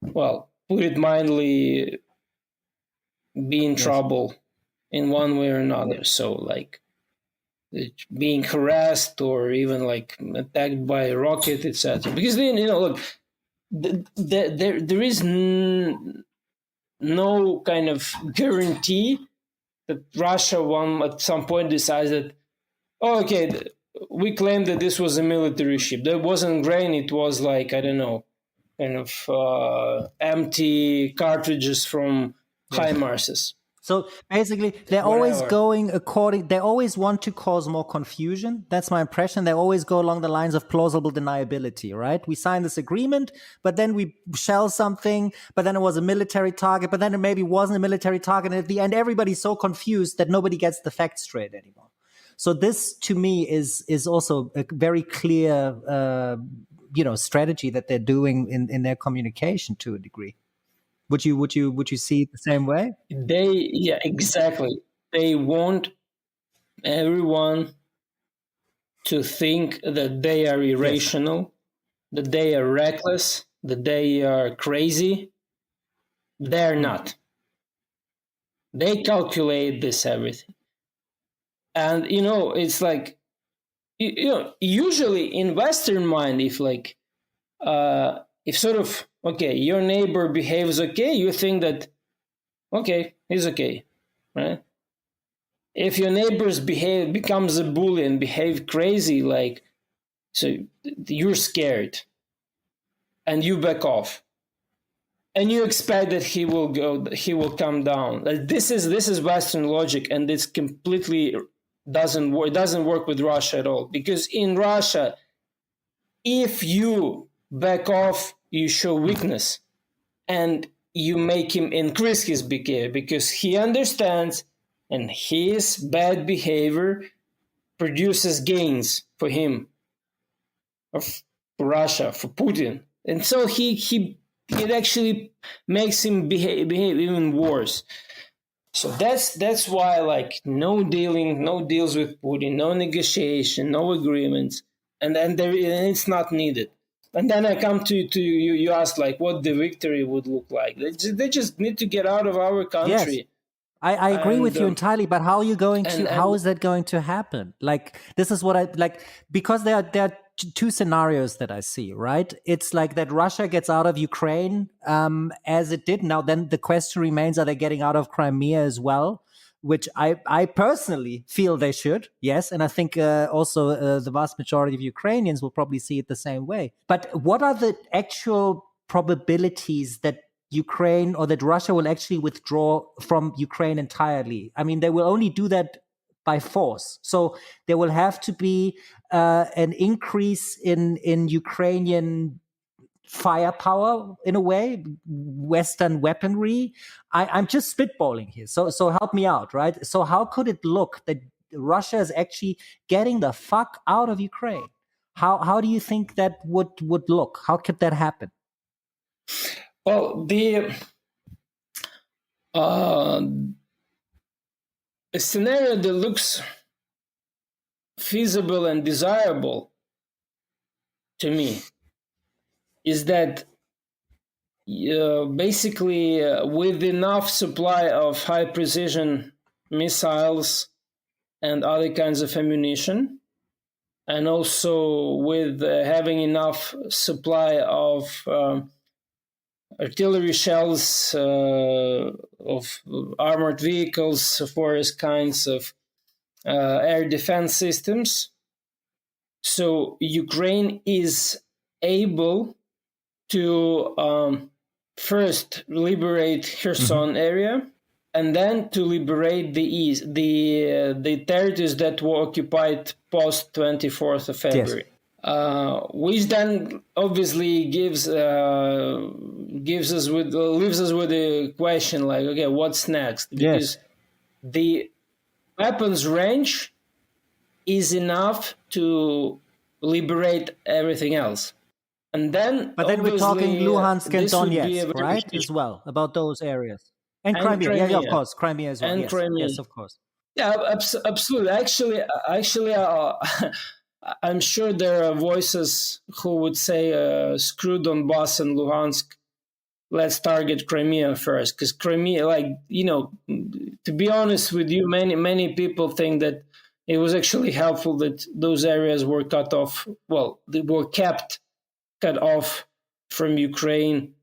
well, put it mildly, be in trouble in one way or another. So like being harassed or even like attacked by a rocket, etc. Because then, look, there is no kind of guarantee that Russia at some point decides that, oh, okay, we claim that this was a military ship. That wasn't grain. It was like, I don't know, kind of empty cartridges from HIMARSs. So basically, they're always going they always want to cause more confusion. That's my impression. They always go along the lines of plausible deniability, right? We signed this agreement, but then we shell something, but then it was a military target, but then it maybe wasn't a military target. And at the end, everybody's so confused that nobody gets the facts straight anymore. So this, to me, is also a very clear, strategy that they're doing in their communication to a degree. Would you see it the same way? Yeah, exactly. They want everyone to think that they are irrational, that they are reckless, that they are crazy. They're not. They calculate this everything. And, it's like, usually in Western mind, if sort of, okay, your neighbor behaves okay, you think that, okay, he's okay, right? If your neighbors becomes a bully and behave crazy, like, so you're scared and you back off and you expect that he will come down. Like, this is Western logic, and it's completely doesn't work with Russia at all. Because in Russia, if you back off, you show weakness and you make him increase his behavior, because he understands, and his bad behavior produces gains for him, or for Russia, for Putin. And so it actually makes him behave even worse. So that's why, like, no deals with Putin, no negotiation, no agreements, and it's not needed. And then I come to you. You ask, like, what the victory would look like. They just need to get out of our country. Yes. I agree with you entirely, but how are you going to? How is that going to happen? Like, this is what I like, because there are two scenarios that I see. Right? It's like that Russia gets out of Ukraine, as it did. Now, then the question remains: are they getting out of Crimea as well? Which I personally feel they should. Yes, and I think also the vast majority of Ukrainians will probably see it the same way. But what are the actual probabilities that Ukraine, or that Russia will actually withdraw from Ukraine entirely? I mean, they will only do that by force. So there will have to be an increase in Ukrainian firepower, in a way, Western weaponry. I'm just spitballing here. So help me out, right? So how could it look that Russia is actually getting the fuck out of Ukraine? How do you think that would look? How could that happen? Well, a scenario that looks feasible and desirable to me is that basically with enough supply of high precision missiles and other kinds of ammunition, and also with having enough supply of artillery shells, of armored vehicles, various kinds of air defense systems. So Ukraine is able to first liberate Kherson area, and then to liberate the east, the territories that were occupied post 24th of February. Yes. Which then obviously leaves us with a question like, okay, what's next? Because the weapons range is enough to liberate everything else. And then, but then we're talking Luhansk and Donetsk, right? As well, about those areas. And Crimea. Yeah, of course. Crimea as well. And Crimea. Yes, of course. Yeah, absolutely. Actually, I'm sure there are voices who would say, screw Donbass and Luhansk. Let's target Crimea first. Because Crimea, to be honest with you, many people think that it was actually helpful that those areas were cut off. Well, they were cut off from Ukraine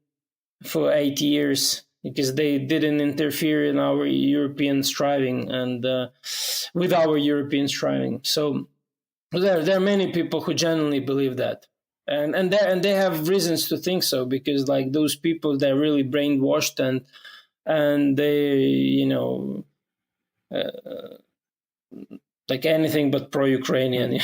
for 8 years because they didn't interfere in our European striving and with our European striving. So there are many people who genuinely believe that, and they have reasons to think so, because like those people, they're really brainwashed and they like anything but pro-Ukrainian.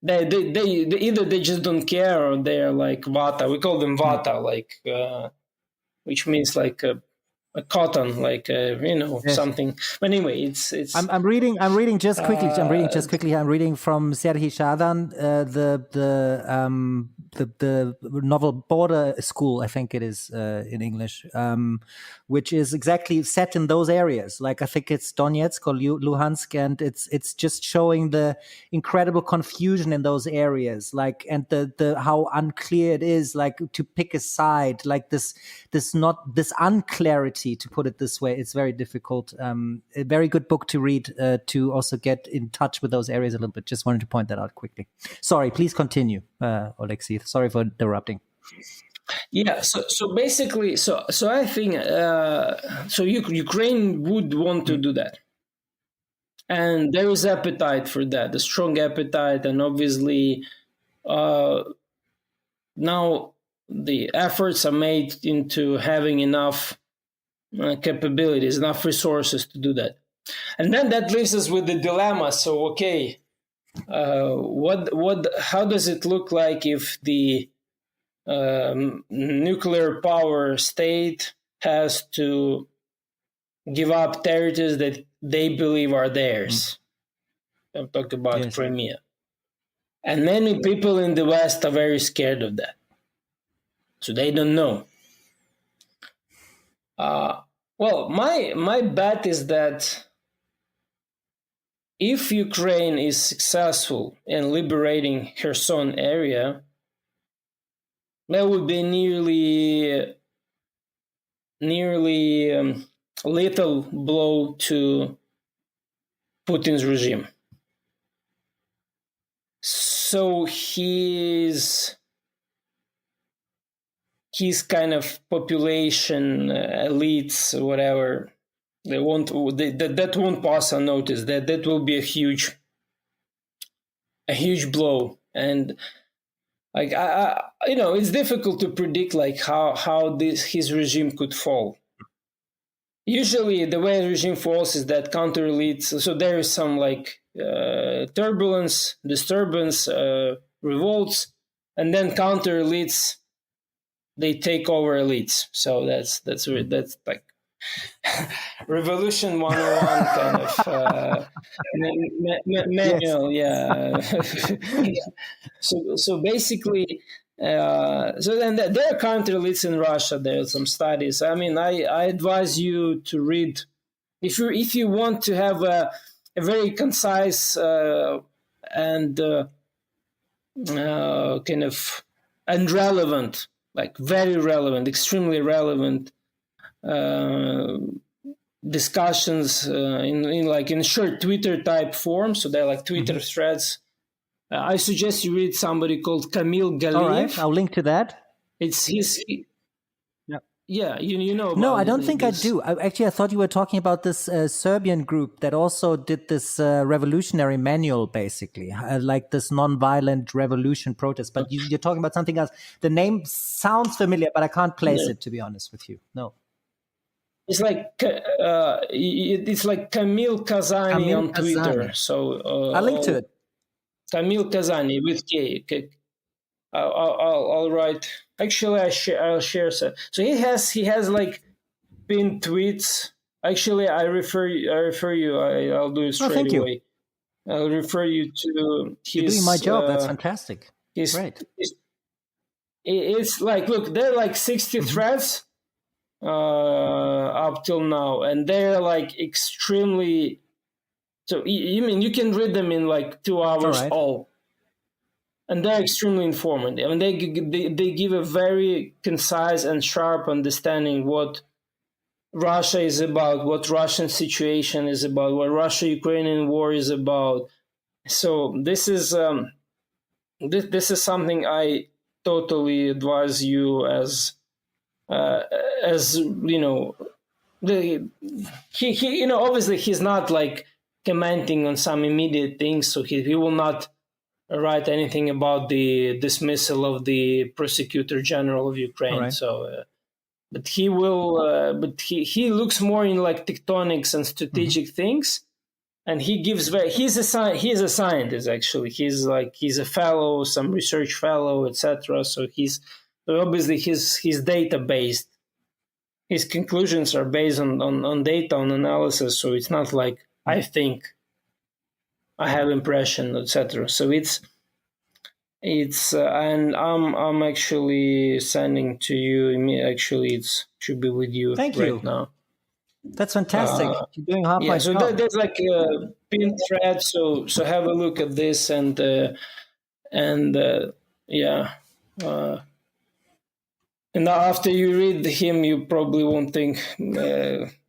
They either they just don't care, or they're like Vata. We call them Vata, which means like a cotton, something. But anyway, it's. I'm reading just quickly. I'm reading from Serhiy Shadan, the novel Border School, I think it is in English, which is exactly set in those areas. Like I think it's Donetsk or Luhansk, and it's just showing the incredible confusion in those areas, and the how unclear it is, like to pick a side, like this unclarity, to put it this way. It's very difficult. A very good book to read to also get in touch with those areas a little bit. Just wanted to point that out quickly. Sorry, please continue, Oleksiy. Sorry for interrupting. Yeah. So basically, I think Ukraine would want to do that, and there is appetite for that, a strong appetite, and obviously now the efforts are made into having enough capabilities, enough resources to do that. And then that leaves us with the dilemma. So, okay, how does it look like if the nuclear power state has to give up territories that they believe are theirs? I'm talking about Crimea. And many people in the West are very scared of that. So they don't know. Well, my bet is that if Ukraine is successful in liberating Kherson area, that would be nearly lethal blow to Putin's regime. So his kind of population, elites, whatever, that won't pass unnoticed. That will be a huge blow. And like it's difficult to predict how his regime could fall. Usually, the way the regime falls is that counter elites. So there is some turbulence, disturbance, revolts, and then counter elites. They take over elites. So that's like Revolution 101 kind of manual. Yeah. So basically, so then there are counter elites in Russia. There are some studies. I mean, I advise you to read if you want to have a very concise and kind of and relevant, like very relevant, extremely relevant discussions in short Twitter type form. So they're like Twitter threads. I suggest you read somebody called Kamil Galiev. All right, I'll link to that. It's his. Yeah, you know about No, I don't think I this. do. Actually, I thought you were talking about this Serbian group that also did this revolutionary manual, basically, like this non-violent revolution protest. But you're talking about something else. The name sounds familiar, but I can't place Yeah. it, to be honest with you. No. It's like Kamil Kazani Kamil on Twitter. Kazani. So I'll link to it. Kamil Kazani with K. I'll write. Actually, I'll share some. So he has like pinned tweets. Actually, I refer you. I'll do it straight thank you. away. I'll refer you to his. You're doing my job. That's fantastic. Great. It's like, look, there are like 60 threads up till now, and they're like extremely. So you mean you can read them in like 2 hours all. And they're extremely informative. I mean, they give a very concise and sharp understanding what Russia is about, what Russian situation is about, what Russia-Ukrainian war is about. So this is something I totally advise you as you know. He obviously he's not like commenting on some immediate things, so he will not write anything about the dismissal of the prosecutor general of Ukraine. Right. So, but he will. But he looks more in like tectonics and strategic things, and he gives. He's a scientist actually. He's a fellow, some research fellow, etc. So obviously he's data based. His conclusions are based on data, on analysis. So it's not like I think. I have impression, etc. So it's and I'm actually sending to you. Actually, it should be with you right now. That's fantastic. You're doing half my job. So there's like a pin thread. So have a look at this and and after you read him, you probably won't think.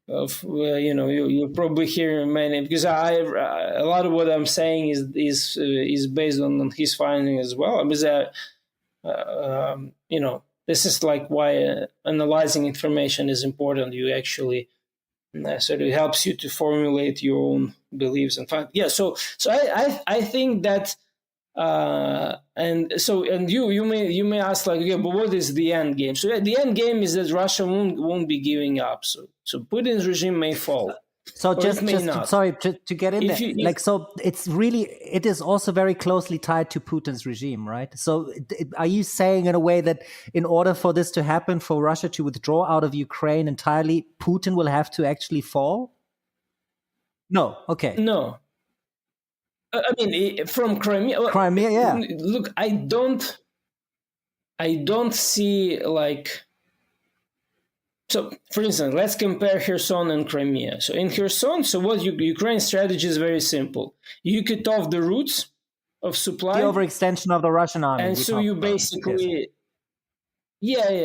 You'll probably hear many, because a lot of what I'm saying is based on his finding as well. Because this is like why analyzing information is important. You actually so it helps you to formulate your own beliefs and find. Yeah. So I think that. And you may ask like, okay, but what is the end game? So the end game is that Russia won't be giving up. So Putin's regime may fall. So just sorry to get in there. So it is also very closely tied to Putin's regime, right? So are you saying in a way that in order for this to happen, for Russia to withdraw out of Ukraine entirely, Putin will have to actually fall? No. Okay. No. I mean, from Crimea. Crimea, yeah. Look, I don't see like. So, for instance, let's compare Kherson and Crimea. So, in Kherson, what Ukraine's strategy is very simple. You cut off the routes of supply, the overextension of the Russian army, and so you basically,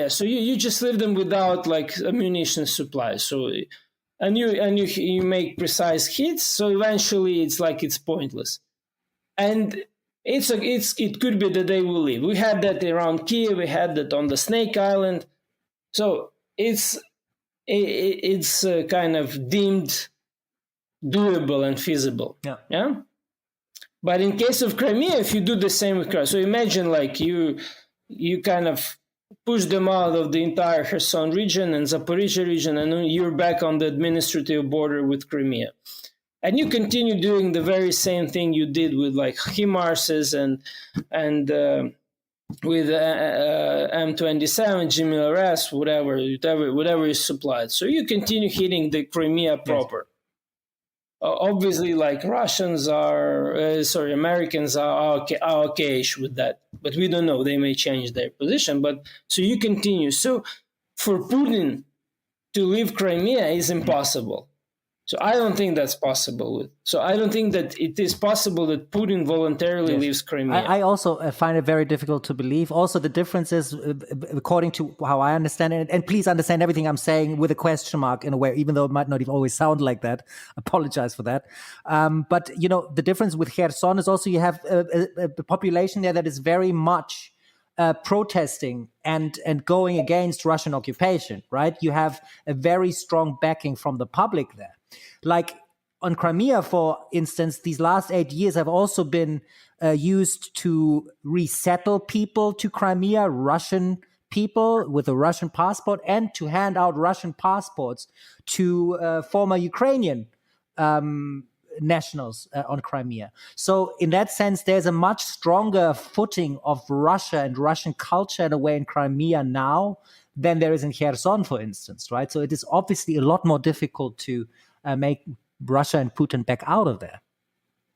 So you just leave them without like ammunition supply. So. And you make precise hits, so eventually it's pointless, and it could be that they will leave. We had that around Kiev, we had that on the Snake Island, so it's kind of deemed doable and feasible. Yeah. But in case of Crimea, if you do the same with Crimea, so imagine like you kind of push them out of the entire Kherson region and Zaporizhia region, and you're back on the administrative border with Crimea. And you continue doing the very same thing you did with like HIMARSs and with M27, GMLRS, whatever is supplied. So you continue hitting the Crimea proper. Obviously, like Americans are okay-ish with that, but we don't know. They may change their position. But so you continue. So for Putin to leave Crimea is impossible. So I don't think that's possible. So I don't think that it is possible that Putin voluntarily leaves Crimea. I also find it very difficult to believe. Also, the difference is, according to how I understand it, and please understand everything I'm saying with a question mark in a way, even though it might not even always sound like that. Apologize for that. But, the difference with Kherson is also you have a population there that is very much protesting and going against Russian occupation, right? You have a very strong backing from the public there. Like on Crimea, for instance, these last 8 years have also been used to resettle people to Crimea, Russian people with a Russian passport, and to hand out Russian passports to former Ukrainian nationals on Crimea. So in that sense, there's a much stronger footing of Russia and Russian culture in a way in Crimea now than there is in Kherson, for instance, right? So it is obviously a lot more difficult to make Russia and Putin back out of there.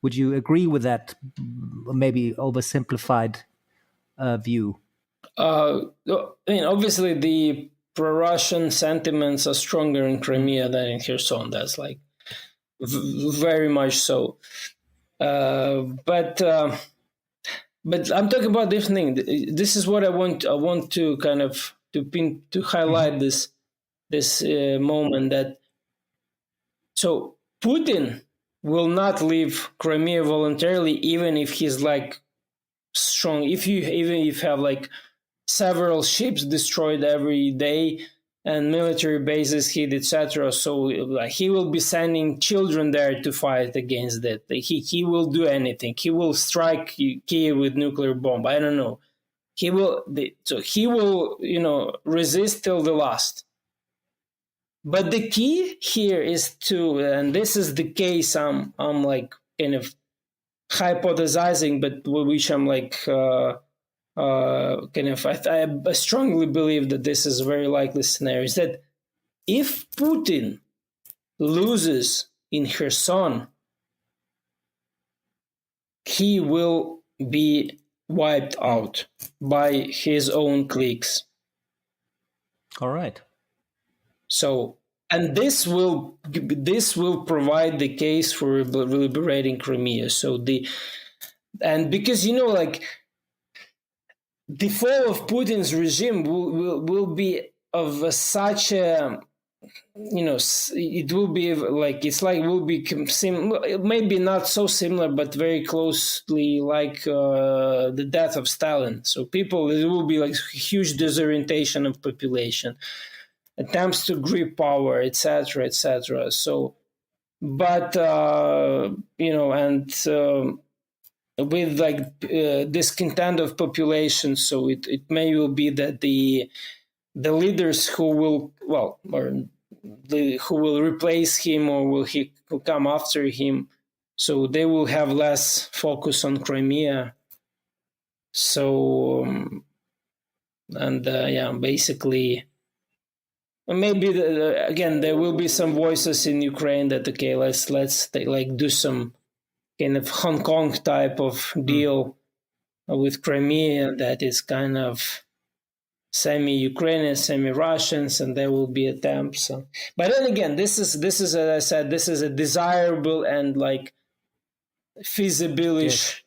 Would you agree with that maybe oversimplified view? I mean, obviously the pro-Russian sentiments are stronger in Crimea than in Kherson. That's like very much so. But I'm talking about different thing. This is what I want to kind of to highlight this moment that. So Putin will not leave Crimea voluntarily, even if he's like strong. Even if you have like several ships destroyed every day and military bases hit, etc. So he will be sending children there to fight against that. He will do anything. He will strike Kiev with nuclear bomb. I don't know. He will resist till the last. But the key here is and this is the case I'm like kind of hypothesizing, but which I'm like I strongly believe that this is a very likely scenario, is that if Putin loses in Kherson, he will be wiped out by his own cliques. All right. So, and this will provide the case for liberating Crimea. So because like the fall of Putin's regime will be of such a it will be like will be maybe not so similar, but very closely like the death of Stalin. So it will be like huge disorientation of population, attempts to grip power, etc., etc. So, but with like discontent of population, so it may well be that the leaders who will who will replace him or will come after him, so they will have less focus on Crimea. So basically. Maybe again there will be some voices in Ukraine that let's do some kind of Hong Kong type of deal with Crimea that is kind of semi-Ukrainian, semi-Russians, and there will be attempts. But then again, this is as I said, this is a desirable and like feasible-ish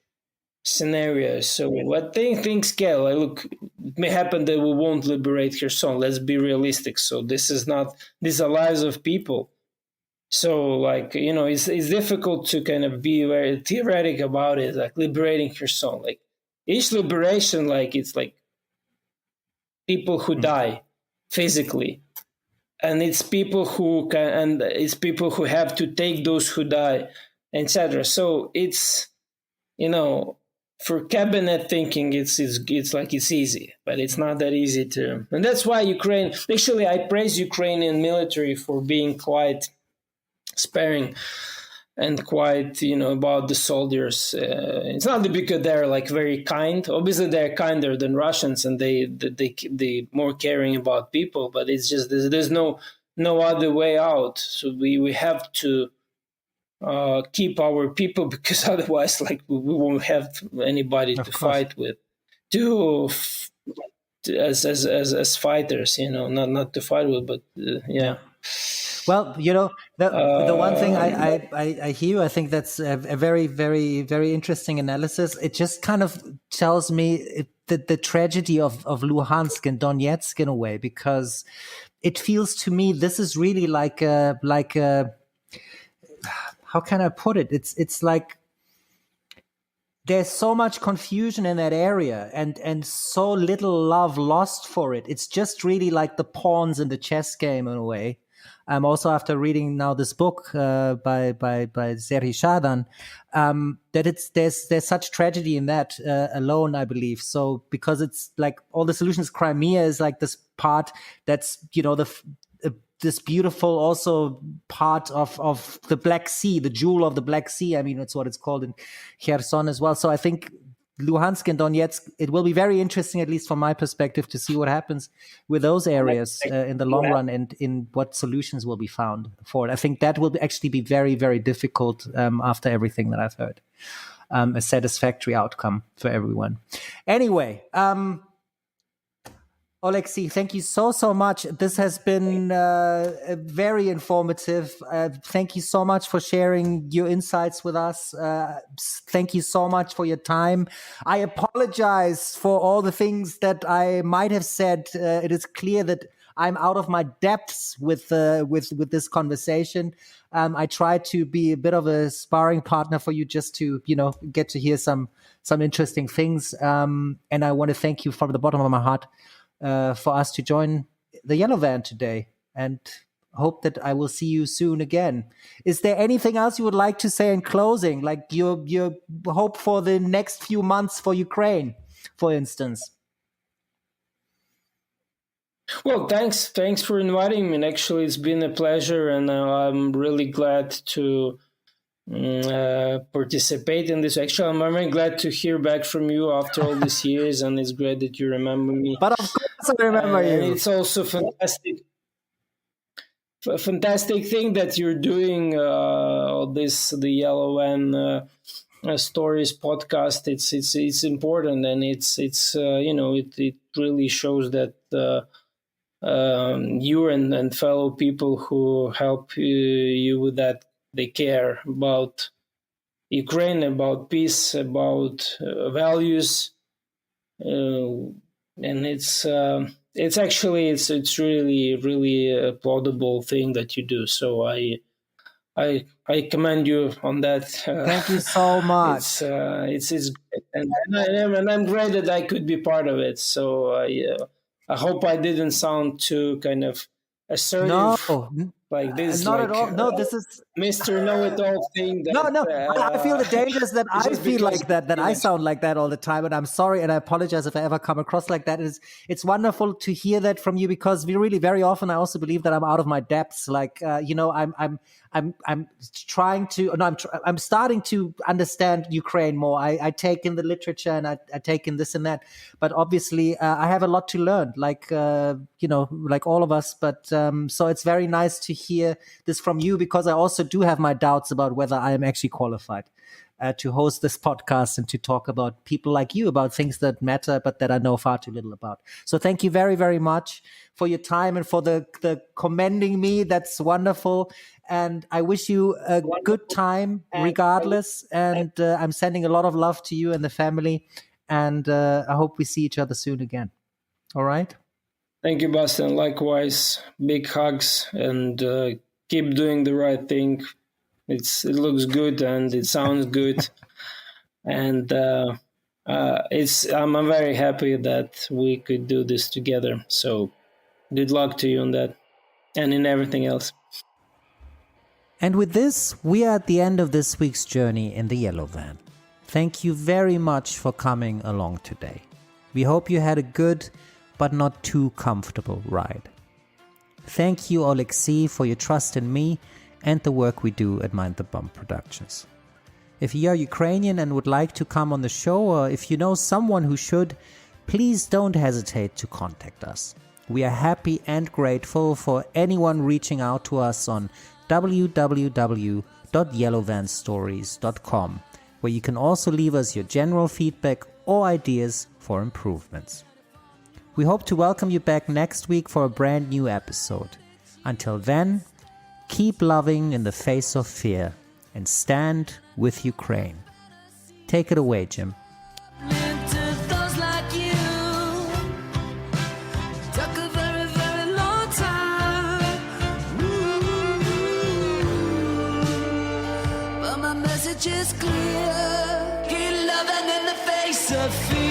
scenario. So what things scale. Like, look, it may happen that we won't liberate Kherson. Let's be realistic. So these are lives of people. So like, it's difficult to kind of be very theoretic about it, like liberating Kherson. Like each liberation, like it's like people who die physically, and it's people who have to take those who die, etc. So it's for cabinet thinking, it's like it's easy, but it's not that easy to. And that's why Ukraine. Actually, I praise Ukrainian military for being quite sparing and quite about the soldiers. It's not because they're like very kind. Obviously, they're kinder than Russians, and they more caring about people. But it's just there's no other way out. So we have to. Keep our people, because otherwise, like we won't have anybody to fight with, as fighters, not to fight with, but yeah. Well, the one thing I hear, I think that's a very, very, very interesting analysis. It just kind of tells me the tragedy of Luhansk and Donetsk in a way, because it feels to me this is really like a how can I put it? It's like there's so much confusion in that area and so little love lost for it. It's just really like the pawns in the chess game in a way. Also after reading now this book by Zeri Shadan, that there's such tragedy in that alone, I believe. So because it's like all the solutions, Crimea is like this part that's, this beautiful also part of the Black Sea, the jewel of the Black Sea. I mean, that's what it's called in Kherson as well. So I think Luhansk and Donetsk, it will be very interesting, at least from my perspective, to see what happens with those areas in the long run and in what solutions will be found for it. I think that will actually be very, very difficult after everything that I've heard. A satisfactory outcome for everyone. Anyway, Oleksiy, thank you so much. This has been very informative. Thank you so much for sharing your insights with us. Thank you so much for your time. I apologize for all the things that I might have said. It is clear that I'm out of my depths with this conversation. I try to be a bit of a sparring partner for you, just to get to hear some interesting things. And I want to thank you from the bottom of my heart for us to join the Yellow Van today, and hope that I will see you soon again. Is there anything else you would like to say in closing, like your hope for the next few months for Ukraine, for instance? Well, thanks for inviting me. And actually, it's been a pleasure, and I'm really glad to participate in this. Actually, I'm very glad to hear back from you after all these years, and it's great that you remember me. But of course I remember you. And it's also fantastic thing that you're doing the Yellow Van Stories podcast. It's important, and it really shows that you and fellow people who help you with that, they care about Ukraine, about peace, about values, and it's really a laudable thing that you do. So I commend you on that. Thank you so much. It's great. And I'm glad that I could be part of it. So I hope I didn't sound too kind of assertive. No. Like this, not at all. No, this is Mr. Know-it-all thing. That, I feel the dangers that I feel like that I sound like that all the time, and I'm sorry, and I apologize if I ever come across like that. It's wonderful to hear that from you, because we really very often, I also believe that I'm out of my depths. Like I'm trying to. No, I'm starting to understand Ukraine more. I take in the literature, and I take in this and that. But obviously, I have a lot to learn. Like like all of us. But so it's very nice to hear this from you, because I also do have my doubts about whether I am actually qualified to host this podcast and to talk about people like you, about things that matter, but that I know far too little about. So thank you very, very much for your time and for the commending me. That's wonderful. And I wish you a good time regardless. And I'm sending a lot of love to you and the family. And I hope we see each other soon again. All right? Thank you, Bastian. Likewise, big hugs, and keep doing the right thing. It looks good and it sounds good, and I'm very happy that we could do this together. So, good luck to you on that, and in everything else. And with this, we are at the end of this week's journey in the Yellow Van. Thank you very much for coming along today. We hope you had a good but not too comfortable ride. Thank you, Oleksiy, for your trust in me and the work we do at Mind the Bump Productions. If you are Ukrainian and would like to come on the show, or if you know someone who should, please don't hesitate to contact us. We are happy and grateful for anyone reaching out to us on www.yellowvanstories.com, where you can also leave us your general feedback or ideas for improvements. We hope to welcome you back next week for a brand new episode. Until then, keep loving in the face of fear and stand with Ukraine. Take it away, Jim. Just clear, he love that place of fear.